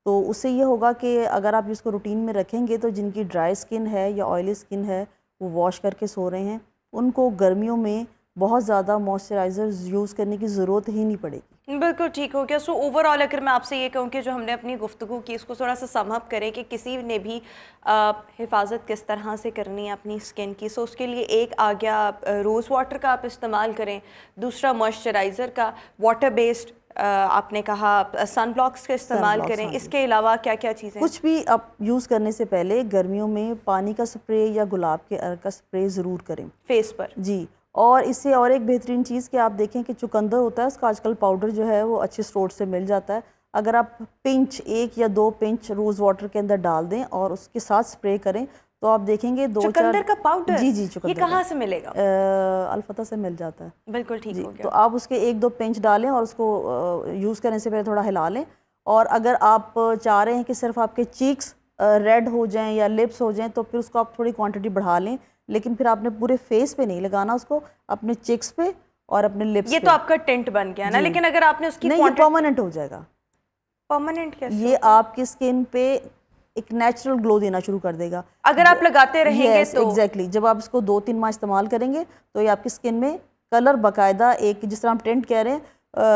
तो उससे ये होगा कि अगर आप इसको रूटीन में रखेंगे तो जिनकी ड्राई स्किन है या ऑयली स्किन है वो वॉश करके सो रहे हैं, उनको गर्मियों में बहुत ज़्यादा मॉइस्चराइज़र यूज़ करने की ज़रूरत ही नहीं पड़ेगी। बिल्कुल ठीक हो गया। सो ओवरऑल अगर मैं आपसे ये कहूँ कि जो हमने अपनी गुफ्तगू की इसको थोड़ा सा सम अप करें कि किसी ने भी हिफाजत किस तरह से करनी है अपनी स्किन की, सो उसके लिए एक आ गया रोज़ वाटर का आप इस्तेमाल करें, दूसरा मॉइस्चराइज़र का, वाटर बेस्ड आपने कहा सन ब्लॉक्स का इस्तेमाल Sunblocks, करें, हाँ जी। इसके अलावा क्या क्या चीज़ें? कुछ भी आप यूज़ करने से पहले गर्मियों में पानी का स्प्रे या गुलाब के अर्क का स्प्रे ज़रूर करें फेस पर जी। और इससे और एक बेहतरीन चीज़ कि आप देखें कि चुकंदर होता है, उसका आजकल पाउडर जो है वो अच्छे स्टोर से मिल जाता है। अगर आप पिंच 1 या 2 पिंच रोज़ वाटर के अंदर डाल दें और उसके साथ स्प्रे करें तो आप देखेंगे 2-4 चुकंदर का पाउडर? जी जी, ये चुकंदर कहाँ से मिलेगा? अलफता से मिल जाता है बिल्कुल ठीक जी। हो तो गया। आप उसके 1-2 पिंच डालें और उसको यूज़ करने से पहले थोड़ा हिला लें। और अगर आप चाह रहे हैं कि सिर्फ आपके चीक्स रेड हो जाएं या लिप्स हो जाएं तो फिर उसको आप थोड़ी क्वांटिटी बढ़ा लें, लेकिन फिर आपने पूरे फेस पे नहीं लगाना उसको, अपने चिक्स पे और अपने लिप्स ये पे। तो आपका टेंट बन गया ना, जी। लेकिन अगर आपने उसकी नहीं, ये परमानेंट हो जाएगा। परमानेंट कैसे ये होगा? आपकी स्किन पे एक नेचुरल ग्लो देना शुरू कर देगा अगर आप लगाते रहेंगे यस तो? एग्जैक्टली। जब आप इसको 2-3 माह इस्तेमाल करेंगे तो ये आपकी स्किन में कलर बाकायदा, एक जिस तरह हम टेंट कह रहे हैं,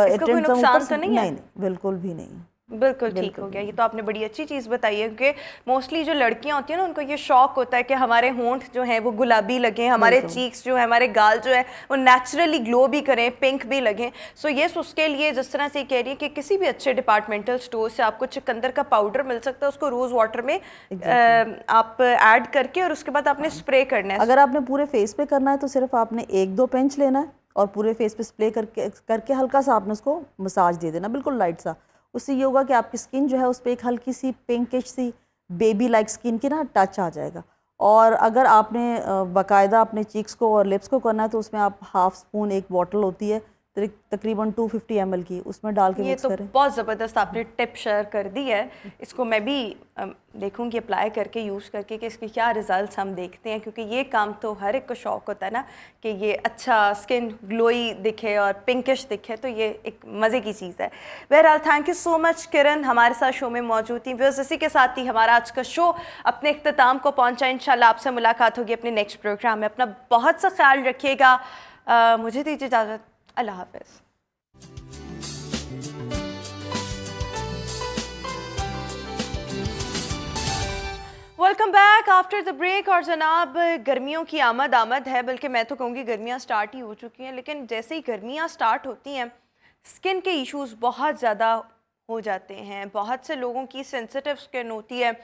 इसका कोई टेंट का नुकसान ऊपर तो नहीं है? नहीं, बिल्कुल भी नहीं। बिल्कुल ठीक हो गया। ये तो आपने बड़ी अच्छी चीज़ बताई है, क्योंकि मोस्टली जो लड़कियां होती हैं ना उनको ये शौक होता है कि हमारे होंठ जो हैं वो गुलाबी लगें, हमारे चीक्स जो है, हमारे गाल जो है वो नेचुरली ग्लो भी करें, पिंक भी लगें। सो येस, उसके लिए जिस तरह से कह रही है कि किसी भी अच्छे डिपार्टमेंटल स्टोर से आपको चुकंदर का पाउडर मिल सकता है, उसको रोज़ वाटर में आप ऐड करके और उसके बाद आपने स्प्रे करना है। अगर आपने पूरे फेस पे करना है तो सिर्फ आपने 1-2 पिंच लेना है और पूरे फेस पे स्प्रे करके हल्का सा आपने उसको मसाज दे देना, बिल्कुल लाइट सा। उससे ये होगा कि आपकी स्किन जो है उस पर एक हल्की सी पिंकिश सी बेबी लाइक स्किन की ना टच आ जाएगा। और अगर आपने बाकायदा अपने चीक्स को और लिप्स को करना है तो उसमें आप हाफ स्पून, एक बॉटल होती है तकरीबन 250 ml की, उसमें डाल के ये मिक्स तो करें। बहुत ज़बरदस्त आपने टिप शेयर कर दी है। इसको मैं भी देखूंगी अप्लाई करके, यूज़ करके कि इसके क्या रिजल्ट्स हम देखते हैं, क्योंकि ये काम तो हर एक को शौक होता है ना कि ये अच्छा स्किन ग्लोई दिखे और पिंकिश दिखे, तो ये एक मज़े की चीज़ है। बहरहाल थैंक यू सो मच किरण, हमारे साथ शो में मौजूद थी। व्यूअर्स, इसी के साथ ही हमारा आज का शो अपने इख्तिताम को पहुँचा। इंशाल्लाह आपसे मुलाकात होगी अपने नेक्स्ट प्रोग्राम में। अपना बहुत सा ख्याल रखिएगा। मुझे दीजिए इजाज़त। अल्लाह हाफ़िज़। Welcome back after the break. और जनाब, गर्मियों की आमद है, बल्कि मैं तो कहूँगी गर्मियाँ स्टार्ट ही हो चुकी हैं, लेकिन जैसे ही गर्मियाँ स्टार्ट होती हैं स्किन के इश्यूज़ बहुत ज़्यादा हो जाते हैं। बहुत से लोगों की सेंसिटिव स्किन होती है।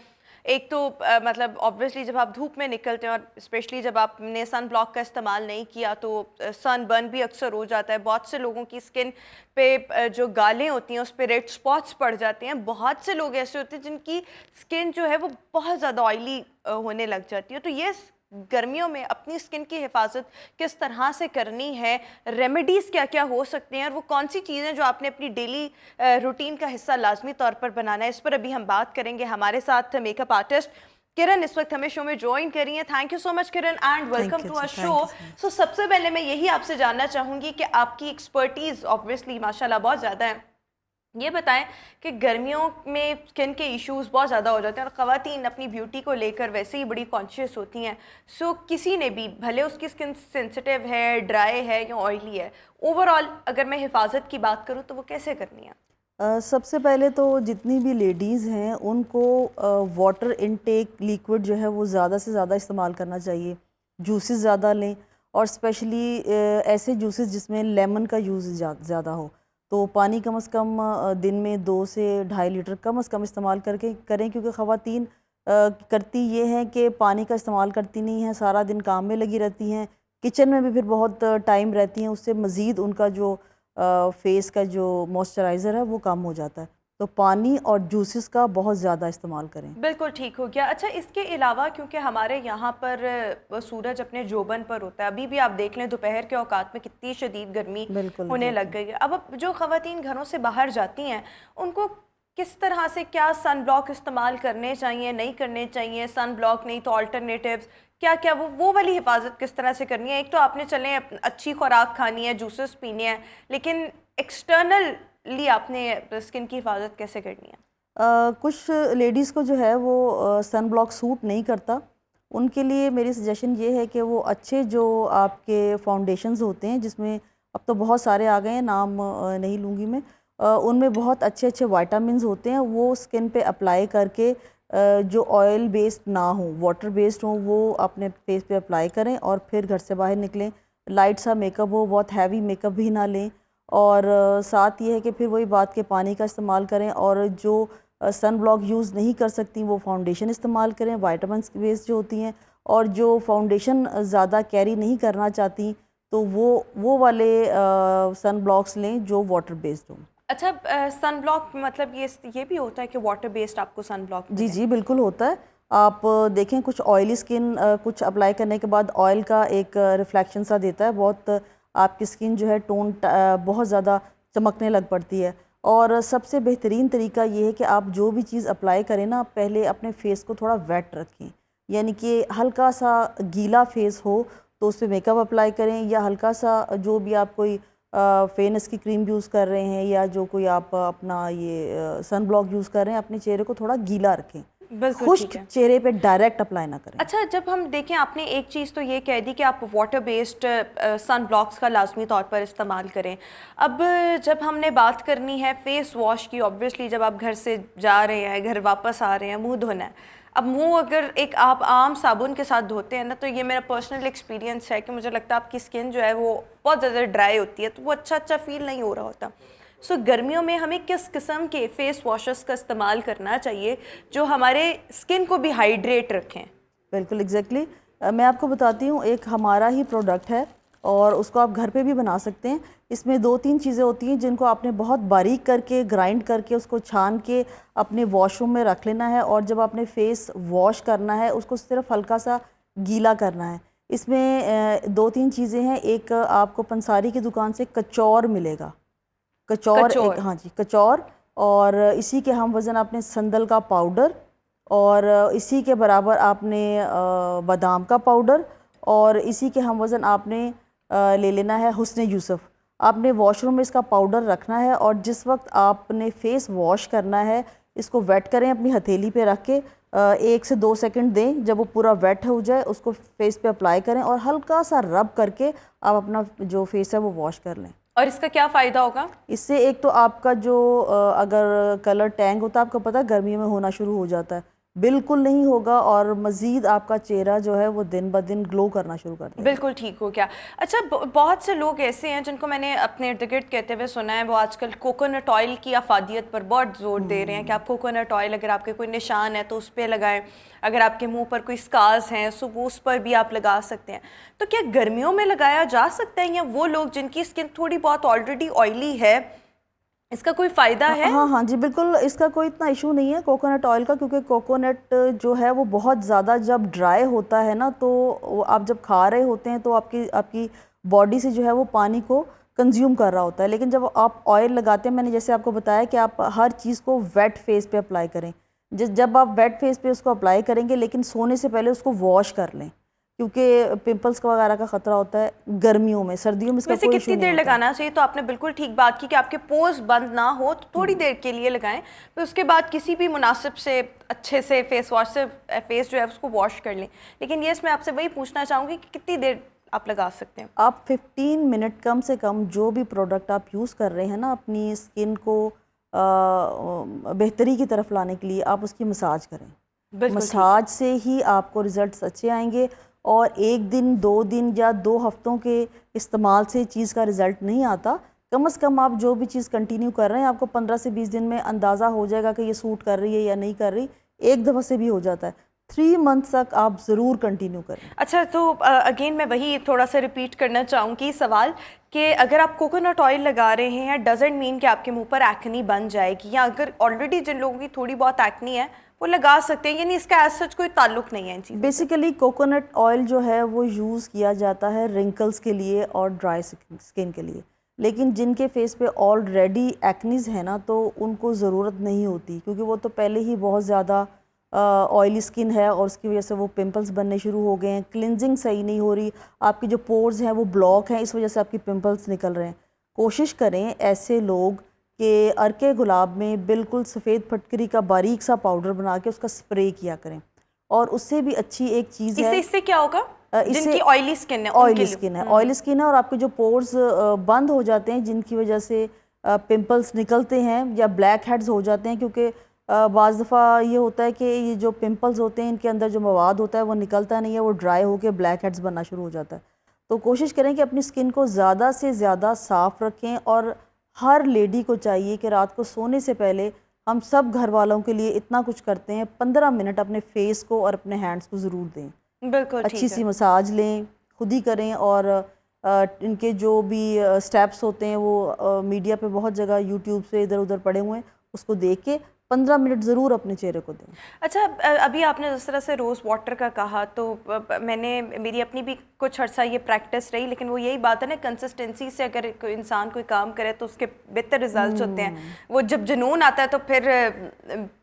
एक तो मतलब ऑब्वियसली जब आप धूप में निकलते हैं और स्पेशली जब आपने सन ब्लॉक का इस्तेमाल नहीं किया तो सन बर्न भी अक्सर हो जाता है। बहुत से लोगों की स्किन पे जो गालें होती हैं उस पर रेड स्पॉट्स पड़ जाते हैं। बहुत से लोग ऐसे होते हैं जिनकी स्किन जो है वो बहुत ज़्यादा ऑयली होने लग जाती है। तो ये गर्मियों में अपनी स्किन की हिफाजत किस तरह से करनी है, रेमेडीज़ क्या क्या हो सकते हैं, और वो कौन सी चीज़ें जो आपने अपनी डेली रूटीन का हिस्सा लाजमी तौर पर बनाना है, इस पर अभी हम बात करेंगे। हमारे साथ मेकअप आर्टिस्ट किरण इस वक्त हमें शो में ज्वाइन कर रही हैं। Thank you so much Kiran and welcome to our show. So सबसे पहले मैं यही आपसे जानना चाहूँगी कि आपकी एक्सपर्टीज़ ऑब्वियसली माशाल्लाह बहुत ज़्यादा है, ये बताएं कि गर्मियों में स्किन के इश्यूज बहुत ज़्यादा हो जाते हैं और ख़वातीन अपनी ब्यूटी को लेकर वैसे ही बड़ी कॉन्शियस होती हैं। सो किसी ने भी, भले उसकी स्किन सेंसिटिव है, ड्राई है या ऑयली है, ओवरऑल अगर मैं हिफाजत की बात करूँ तो वो कैसे करनी है? सबसे पहले तो जितनी भी लेडीज़ हैं उनको वाटर इनटेक लिक्विड जो है वो ज़्यादा से ज़्यादा इस्तेमाल करना चाहिए। जूसेस ज़्यादा लें और स्पेशली ऐसे जूसेस जिसमें लेमन का यूज़ ज़्यादा हो। तो पानी कम से कम दिन में 2 से 2.5 लीटर कम से कम इस्तेमाल करके करें, क्योंकि ख़वातीन करती ये हैं कि पानी का इस्तेमाल करती नहीं हैं, सारा दिन काम में लगी रहती हैं, किचन में भी फिर बहुत टाइम रहती हैं, उससे मज़ीद उनका जो फेस का जो मॉइस्चराइज़र है वो कम हो जाता है। तो पानी और जूसेस का बहुत ज़्यादा इस्तेमाल करें। बिल्कुल ठीक हो गया। अच्छा, इसके अलावा क्योंकि हमारे यहाँ पर सूरज अपने जोबन पर होता है, अभी भी आप देख लें दोपहर के औकात में कितनी शदीद गर्मी बिल्कुल होने लग गई है। अब जो ख़वातीन घरों से बाहर जाती हैं उनको किस तरह से क्या सन ब्लॉक इस्तेमाल करने चाहिए, नहीं करने चाहिए? सन ब्लॉक नहीं तो अल्टरनेटिव्स क्या क्या, वो वाली हिफाजत किस तरह से करनी है? एक तो आपने चलें अच्छी खुराक खानी है, जूसेस पीने हैं, लेकिन एक्सटर्नली आपने स्किन की हिफाजत कैसे करनी है? कुछ लेडीज़ को जो है वो सन ब्लॉक सूट नहीं करता। उनके लिए मेरी सजेशन ये है कि वो अच्छे जो आपके फाउंडेशंस होते हैं, जिसमें अब तो बहुत सारे आ गए हैं, नाम नहीं लूँगी मैं, उनमें बहुत अच्छे अच्छे विटामिन्स होते हैं, वो स्किन पे अप्लाई करके जो ऑयल बेस्ड ना हो, वाटर बेस्ड हो, वो अपने फेस पे अप्लाई करें और फिर घर से बाहर निकलें। लाइट सा मेकअप हो, बहुत हैवी मेकअप भी ना लें। और साथ ये है कि फिर वही बात के पानी का इस्तेमाल करें, और जो सन ब्लॉक यूज़ नहीं कर सकती वो फाउंडेशन इस्तेमाल करें, विटामिन्स बेस्ड जो होती हैं। और जो फाउंडेशन ज़्यादा कैरी नहीं करना चाहती तो वो वाले सन ब्लॉक्स लें जो वाटर बेस्ड हों। अच्छा, सन ब्लॉक मतलब ये भी होता है कि वाटर बेस्ड आपको सन ब्लॉक जी मिले? जी बिल्कुल होता है। आप देखें कुछ ऑयली स्किन कुछ अप्लाई करने के बाद ऑयल का एक रिफ्लेक्शन सा देता है, बहुत आपकी स्किन जो है टोन बहुत ज़्यादा चमकने लग पड़ती है। और सबसे बेहतरीन तरीका ये है कि आप जो भी चीज़ अप्लाई करें ना, पहले अपने फेस को थोड़ा वेट रखें, यानी कि हल्का सा गीला फेस हो तो उस पर मेकअप अप्लाई करें, या हल्का सा जो भी आप कोई फेयरनेस की क्रीम यूज़ कर रहे हैं या जो कोई आप अपना ये सन ब्लॉक यूज़ कर रहे हैं, अपने चेहरे को थोड़ा गीला रखें, बिल्कुल ठीक खुश्क है। चेहरे पे डायरेक्ट अप्लाई ना करें। अच्छा, जब हम देखें, आपने एक चीज़ तो ये कह दी कि आप वाटर बेस्ड सन ब्लॉक्स का लाजमी तौर पर इस्तेमाल करें। अब जब हमने बात करनी है फेस वॉश की, ऑब्वियसली जब आप घर से जा रहे हैं, घर वापस आ रहे हैं, मुंह धोना है। अब मुंह अगर एक आप आम साबुन के साथ धोते हैं ना, तो ये मेरा पर्सनल एक्सपीरियंस है कि मुझे लगता है आपकी स्किन जो है वो बहुत ज़्यादा ड्राई होती है, तो वो अच्छा फील नहीं हो रहा होता। सो गर्मियों में हमें किस किस्म के फेस वॉशेस का इस्तेमाल करना चाहिए जो हमारे स्किन को भी हाइड्रेट रखें? बिल्कुल एग्जैक्टली मैं आपको बताती हूँ, एक हमारा ही प्रोडक्ट है और उसको आप घर पे भी बना सकते हैं। इसमें 2-3 चीज़ें होती हैं जिनको आपने बहुत बारीक करके ग्राइंड करके उसको छान के अपने वॉशरूम में रख लेना है, और जब आपने फेस वॉश करना है उसको सिर्फ हल्का सा गीला करना है। इसमें 2-3 चीज़ें हैं। एक आपको पंसारी की दुकान से कचौर मिलेगा, कचौर एक, कचौर। हाँ जी कचौर, और इसी के हम वज़न आपने संदल का पाउडर, और इसी के बराबर आपने बादाम का पाउडर, और इसी के हम वज़न आपने ले लेना है हुस्न यूसुफ। आपने वॉशरूम में इसका पाउडर रखना है, और जिस वक्त आपने फेस वॉश करना है इसको वेट करें, अपनी हथेली पे रख के 1 से 2 सेकंड दें। जब वो पूरा वेट हो जाए उसको फेस पे अप्लाई करें और हल्का सा रब करके आप अपना जो फेस है वो वॉश कर लें। और इसका क्या फ़ायदा होगा? इससे एक तो आपका जो अगर कलर टैंग होता है, आपको पता है गर्मियों में होना शुरू हो जाता है, बिल्कुल नहीं होगा, और मज़ीद आपका चेहरा जो है वो दिन ब दिन ग्लो करना शुरू कर देगा। बिल्कुल ठीक हो गया। अच्छा, बहुत से लोग ऐसे हैं जिनको मैंने अपने इर्द गिर्द कहते हुए सुना है, वो आजकल कोकोनट ऑयल की अफादियत पर बहुत ज़ोर दे रहे हैं कि आप कोकोनट ऑयल, अगर आपके कोई निशान है तो उस पर लगाएं, अगर आपके मुंह पर कोई स्कार्स हैं सो वो उस पर भी आप लगा सकते हैं। तो क्या गर्मियों में लगाया जा सकता है, या वो लोग जिनकी स्किन थोड़ी बहुत ऑलरेडी ऑयली है, इसका कोई फ़ायदा है? हाँ हाँ जी बिल्कुल, इसका कोई इतना इशू नहीं है कोकोनट ऑयल का, क्योंकि कोकोनट जो है वो बहुत ज़्यादा जब ड्राई होता है ना, तो आप जब खा रहे होते हैं तो आपकी बॉडी से जो है वो पानी को कंज्यूम कर रहा होता है। लेकिन जब आप ऑयल लगाते हैं, मैंने जैसे आपको बताया कि आप हर चीज़ को वेट फेस पे अप्लाई करें। जब आप वेट फेस पे उसको अप्लाई करेंगे, लेकिन सोने से पहले उसको वॉश कर लें, क्योंकि पिंपल्स का वगैरह का ख़तरा होता है गर्मियों में। सर्दियों में इसका वैसे कोई कितनी इशू देर नहीं होता। लगाना चाहिए? तो आपने बिल्कुल ठीक बात की कि आपके पोर्स बंद ना हो तो थोड़ी देर के लिए लगाएं, फिर उसके बाद किसी भी मुनासिब से अच्छे से फेस वॉश से फेस जो है उसको वॉश कर लें। लेकिन ये मैं आपसे वही पूछना चाहूँगी कि कितनी देर आप लगा सकते हैं? आप 15 मिनट कम से कम जो भी प्रोडक्ट आप यूज़ कर रहे हैं ना अपनी स्किन को बेहतरी की तरफ लाने के लिए, आप उसकी मसाज करें। बिल्कुल ठीक है। मसाज से ही आपको रिजल्ट्स अच्छे आएंगे, और एक दिन 2 दिन या 2 हफ्तों के इस्तेमाल से चीज़ का रिज़ल्ट नहीं आता। कम से कम आप जो भी चीज़ कंटिन्यू कर रहे हैं, आपको 15 से 20 दिन में अंदाज़ा हो जाएगा कि ये सूट कर रही है या नहीं कर रही। एक दफ़ा से भी हो जाता है। 3 मंथ तक आप ज़रूर कंटिन्यू करें। अच्छा, तो अगेन मैं वही थोड़ा सा रिपीट करना चाहूँगी सवाल कि अगर आप कोकोनट ऑयल लगा रहे हैं, डजेंट मीन कि आपके मुंह पर एक्नी बन जाएगी, या अगर ऑलरेडी जिन लोगों की थोड़ी बहुत एक्नी है वो लगा सकते हैं, यानी इसका एज सच कोई ताल्लुक नहीं है इन चीज़ों से। बेसिकली कोकोनट ऑयल जो है वो यूज़ किया जाता है रिंकल्स के लिए और ड्राई स्किन के लिए, लेकिन जिनके फेस पे ऑलरेडी एक्नीज है ना, तो उनको ज़रूरत नहीं होती, क्योंकि वो तो पहले ही बहुत ज़्यादा ऑयली स्किन है और उसकी वजह से वो पिंपल्स बनने शुरू हो गए हैं। क्लिनजिंग सही नहीं हो रही, आपकी जो पोर्स हैं वो ब्लॉक हैं, इस वजह से आपकी पिंपल्स निकल रहे हैं। कोशिश करें ऐसे लोग कि अर्के गुलाब में बिल्कुल सफ़ेद फटकरी का बारीक सा पाउडर बना के उसका स्प्रे किया करें। और उससे भी अच्छी एक चीज़ है, इससे क्या होगा? इससे जिनकी ऑयली स्किन है ऑयली स्किन है, ऑयली स्किन है और आपके जो पोर्स बंद हो जाते हैं, जिनकी वजह से पिंपल्स निकलते हैं या ब्लैक हेड्स हो जाते हैं, क्योंकि बाज़ दफ़ा ये होता है कि ये जो पिंपल्स होते हैं इनके अंदर जो मवाद होता है वो निकलता नहीं है, वो ड्राई होकर ब्लैक हेड्स बनना शुरू हो जाता है। तो कोशिश करें कि अपनी स्किन को ज़्यादा से ज़्यादा साफ़ रखें, और हर लेडी को चाहिए कि रात को सोने से पहले, हम सब घर वालों के लिए इतना कुछ करते हैं, 15 मिनट अपने फेस को और अपने हैंड्स को ज़रूर दें। बिल्कुल अच्छी सी मसाज लें, खुद ही करें, और इनके जो भी स्टेप्स होते हैं वो मीडिया पे बहुत जगह यूट्यूब से इधर उधर पड़े हुए हैं, उसको देख के 15 मिनट ज़रूर अपने चेहरे को दें। अच्छा, अभी आपने जिस तरह से रोज़ वाटर का कहा, तो मैंने मेरी अपनी भी कुछ अर्सा ये प्रैक्टिस रही, लेकिन वो यही बात है ना, कंसिस्टेंसी से अगर कोई इंसान कोई काम करे तो उसके बेहतर रिजल्ट्स होते हैं। वो जब जुनून आता है तो फिर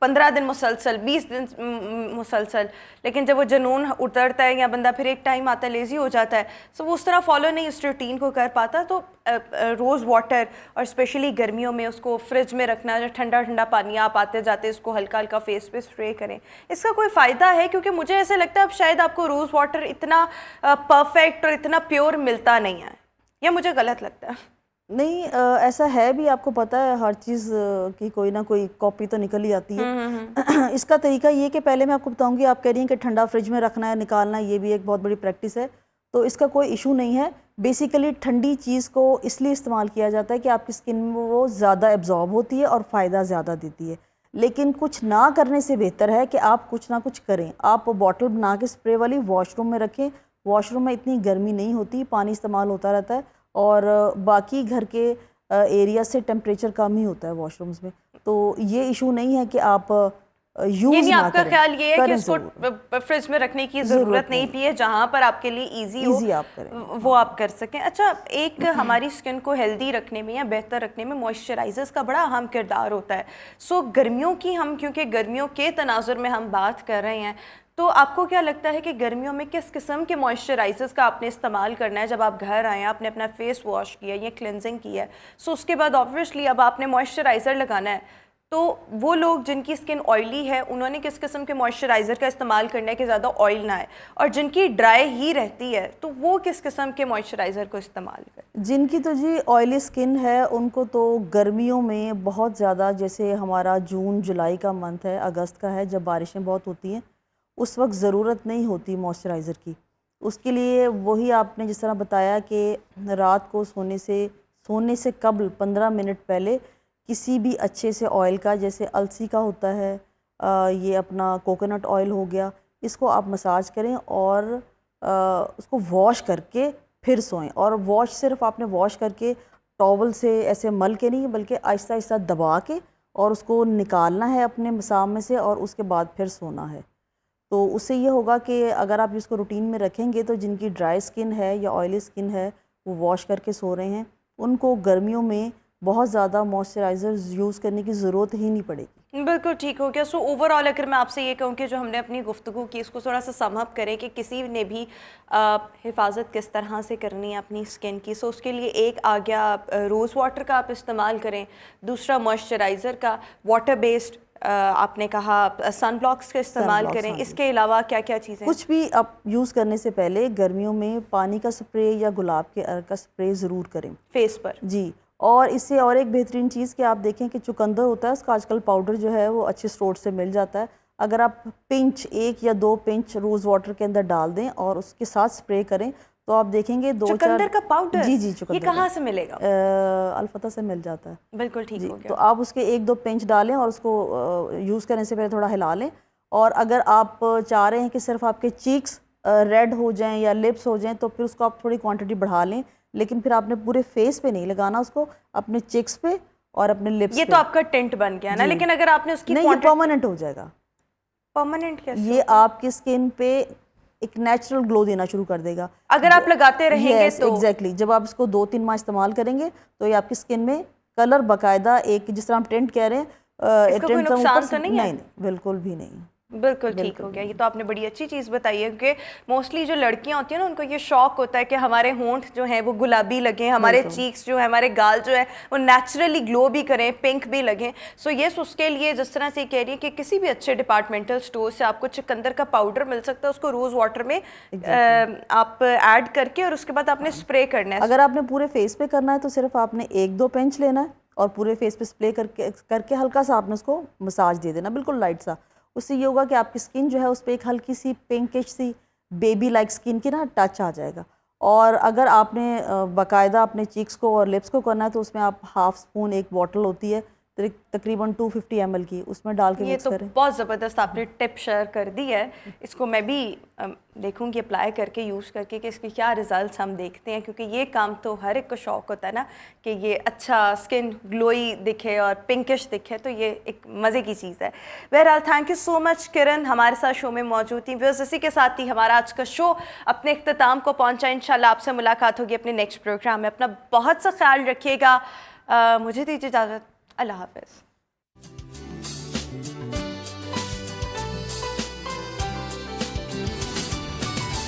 15 दिन मुसलसल, 20 दिन मुसलसल, लेकिन जब वो जुनून उतरता है या बंदा फिर एक टाइम आता है लेज़ी हो जाता है, तो वो उस तरह फॉलो नहीं उस रूटीन को कर पाता। तो रोज़ वाटर, और स्पेशली गर्मियों में उसको फ्रिज में रखना, जो ठंडा ठंडा पानी, आप आते जाते इसको हल्का हल्का फेस पे स्प्रे करें, इसका कोई फ़ायदा है? क्योंकि मुझे ऐसे लगता है अब शायद आपको रोज़ वाटर इतना परफेक्ट और इतना प्योर मिलता नहीं है, या मुझे गलत लगता है? नहीं, ऐसा है भी, आपको पता है हर चीज़ की कोई ना कोई कॉपी तो निकल ही आती है। इसका तरीका ये कि पहले मैं आपको बताऊंगी, आप कह रही हैं कि ठंडा फ्रिज में रखना है, निकालना, ये भी एक बहुत बड़ी प्रैक्टिस है, तो इसका कोई इशू नहीं है। बेसिकली ठंडी चीज़ को इसलिए इस्तेमाल किया जाता है कि आपकी स्किन में वो ज़्यादा एब्जॉर्ब होती है और फ़ायदा ज़्यादा देती है। लेकिन कुछ ना करने से बेहतर है कि आप कुछ ना कुछ करें। आप बॉटल बना के स्प्रे वाली वॉशरूम में रखें। वॉशरूम में इतनी गर्मी नहीं होती, पानी इस्तेमाल होता रहता है, और बाकी घर के एरिया से टेम्परेचर कम ही होता है वॉशरूम्स में, तो ये इशू नहीं है कि आप यूज़ यानी ना आपका करें। ख्याल ये है कि करें इसको ज़रूर। फ्रिज में रखने की ज़रूरत नहीं है, जहाँ पर आपके लिए इजी हो, आप करें, वो आप कर सकें। अच्छा, एक हमारी स्किन को हेल्दी रखने में या बेहतर रखने में मॉइस्चराइजर्स का बड़ा अहम किरदार होता है। सो गर्मियों की हम, क्योंकि गर्मियों के तनाजुर में हम बात कर रहे हैं, तो आपको क्या लगता है कि गर्मियों में किस किस्म के मॉइस्चराइजर्स का आपने इस्तेमाल करना है? जब आप घर आए, आपने अपना फेस वॉश किया या क्लिनजिंग किया है, सो उसके बाद ऑब्वियसली अब आपने मॉइस्चराइज़र लगाना है, तो वो लोग जिनकी स्किन ऑयली है उन्होंने किस किस्म के मॉइस्चराइज़र का इस्तेमाल करना है कि ज़्यादा ऑयल ना आए, और जिनकी ड्राई ही रहती है तो वो किस किस्म के मॉइस्चराइज़र को इस्तेमाल करें? जिनकी तो जी ऑयली स्किन है उनको तो गर्मियों में बहुत ज़्यादा, जैसे हमारा जून जुलाई का मंथ है, अगस्त का है, जब बारिशें बहुत होती हैं, उस वक्त ज़रूरत नहीं होती मॉइस्चराइज़र की। उसके लिए वही आपने जिस तरह बताया कि रात को सोने से कबल 15 मिनट पहले किसी भी अच्छे से ऑयल का, जैसे अलसी का होता है, ये अपना कोकोनट ऑयल हो गया, इसको आप मसाज करें और उसको वॉश करके फिर सोएं। और वॉश सिर्फ आपने वॉश करके टॉवल से ऐसे मल के नहीं, बल्कि आहिस्ता आहिस्ता दबा के और उसको निकालना है अपने मसाम में से, और उसके बाद फिर सोना है। तो उससे ये होगा कि अगर आप इसको रूटीन में रखेंगे तो जिनकी ड्राई स्किन है या ऑयली स्किन है, वो वॉश करके सो रहे हैं, उनको गर्मियों में बहुत ज़्यादा मॉइस्चराइज़र यूज़ करने की ज़रूरत ही नहीं पड़ेगी। बिल्कुल ठीक हो गया। सो ओवरऑल अगर मैं आपसे ये कहूँ कि जो हमने अपनी गुफ्तगू की इसको थोड़ा सा सम अप करें कि किसी ने भी हिफाजत किस तरह से करनी है अपनी स्किन की, सो उसके लिए एक आ गया रोज़ वाटर का आप इस्तेमाल करें, दूसरा मॉइस्चराइज़र का, वाटर बेस्ड आपने कहा सन ब्लॉक्स का इस्तेमाल Sunblocks, करें, हाँ जी। इसके अलावा क्या क्या चीज़ें? कुछ भी आप यूज़ करने से पहले गर्मियों में पानी का स्प्रे या गुलाब के अर्क का स्प्रे ज़रूर करें फेस पर। जी। और इससे और एक बेहतरीन चीज़ कि आप देखें कि चुकंदर होता है उसका आजकल पाउडर जो है वो अच्छे स्टोर से मिल जाता है। अगर आप पिंच 1 या 2 पिंच रोज़ वाटर के अंदर डाल दें और उसके साथ स्प्रे करें तो आप देखेंगे 2-4 चुकंदर का पाउडर? जी जी, ये चुकंदर कहाँ से मिलेगा? अलफता से मिल जाता है बिल्कुल ठीक जी। हो तो गया। आप उसके 1-2 पिंच डालें और उसको यूज़ करने से पहले थोड़ा हिला लें। और अगर आप चाह रहे हैं कि सिर्फ आपके चीक्स रेड हो जाएं या लिप्स हो जाएं तो फिर उसको आप थोड़ी क्वांटिटी बढ़ा लें, लेकिन फिर आपने पूरे फेस पे नहीं लगाना उसको, अपने चिक्स पे और अपने लिप्स ये पे। तो आपका टेंट बन गया ना, जी। लेकिन अगर आपने उसकी नहीं, ये परमानेंट हो जाएगा। परमानेंट कैसे ये होगा? आपकी स्किन पे एक नेचुरल ग्लो देना शुरू कर देगा अगर आप लगाते रहेंगे यस तो? एग्जैक्टली। जब आप इसको 2-3 माह इस्तेमाल करेंगे तो ये आपकी स्किन में कलर बाकायदा एक, जिस तरह हम टेंट कह रहे हैं इसका कोई नुकसान तो नहीं है? नहीं, बिल्कुल भी नहीं। बिल्कुल ठीक हो गया। ये तो आपने बड़ी अच्छी चीज़ बताई है कि मोस्टली जो लड़कियां होती हैं ना उनको ये शौक होता है कि हमारे होंठ जो हैं वो गुलाबी लगें, हमारे चीक्स जो है, हमारे गाल जो है वो नेचुरली ग्लो भी करें, पिंक भी लगें। सो यस, उसके लिए जिस तरह से कह रही है कि किसी भी अच्छे डिपार्टमेंटल स्टोर से आपको चुकंदर का पाउडर मिल सकता है, उसको रोज़ वाटर में आप ऐड करके और उसके बाद आपने स्प्रे करना है। अगर आपने पूरे फेस पे करना है तो सिर्फ आपने 1-2 पिंच लेना है और पूरे फेस पे स्प्रे करके हल्का सा आपने उसको मसाज दे देना, बिल्कुल लाइट सा। उससे ये होगा कि आपकी स्किन जो है उस पर एक हल्की सी पिंकिश सी बेबी लाइक स्किन की ना टच आ जाएगा। और अगर आपने बाकायदा अपने चीक्स को और लिप्स को करना है तो उसमें आप हाफ स्पून, एक बॉटल होती है तकरीबन 250 ml की, उसमें डाल के ये मिक्स तो करें। बहुत ज़बरदस्त आपने टिप शेयर कर दी है। इसको मैं भी देखूंगी अप्लाई करके, यूज़ करके कि इसके क्या रिजल्ट्स हम देखते हैं, क्योंकि ये काम तो हर एक को शौक होता है ना कि ये अच्छा स्किन ग्लोई दिखे और पिंकिश दिखे, तो ये एक मज़े की चीज़ है। बहरहाल थैंक यू सो मच किरण, हमारे साथ शो में मौजूद थी। बस इसी के साथ ही हमारा आज का शो अपने इख्तिताम को पहुँचा। इंशाल्लाह आपसे मुलाकात होगी अपने नेक्स्ट प्रोग्राम में। अपना बहुत सा ख्याल रखिएगा। मुझे दीजिए इजाज़त। अल्लाह हाफ़िज़।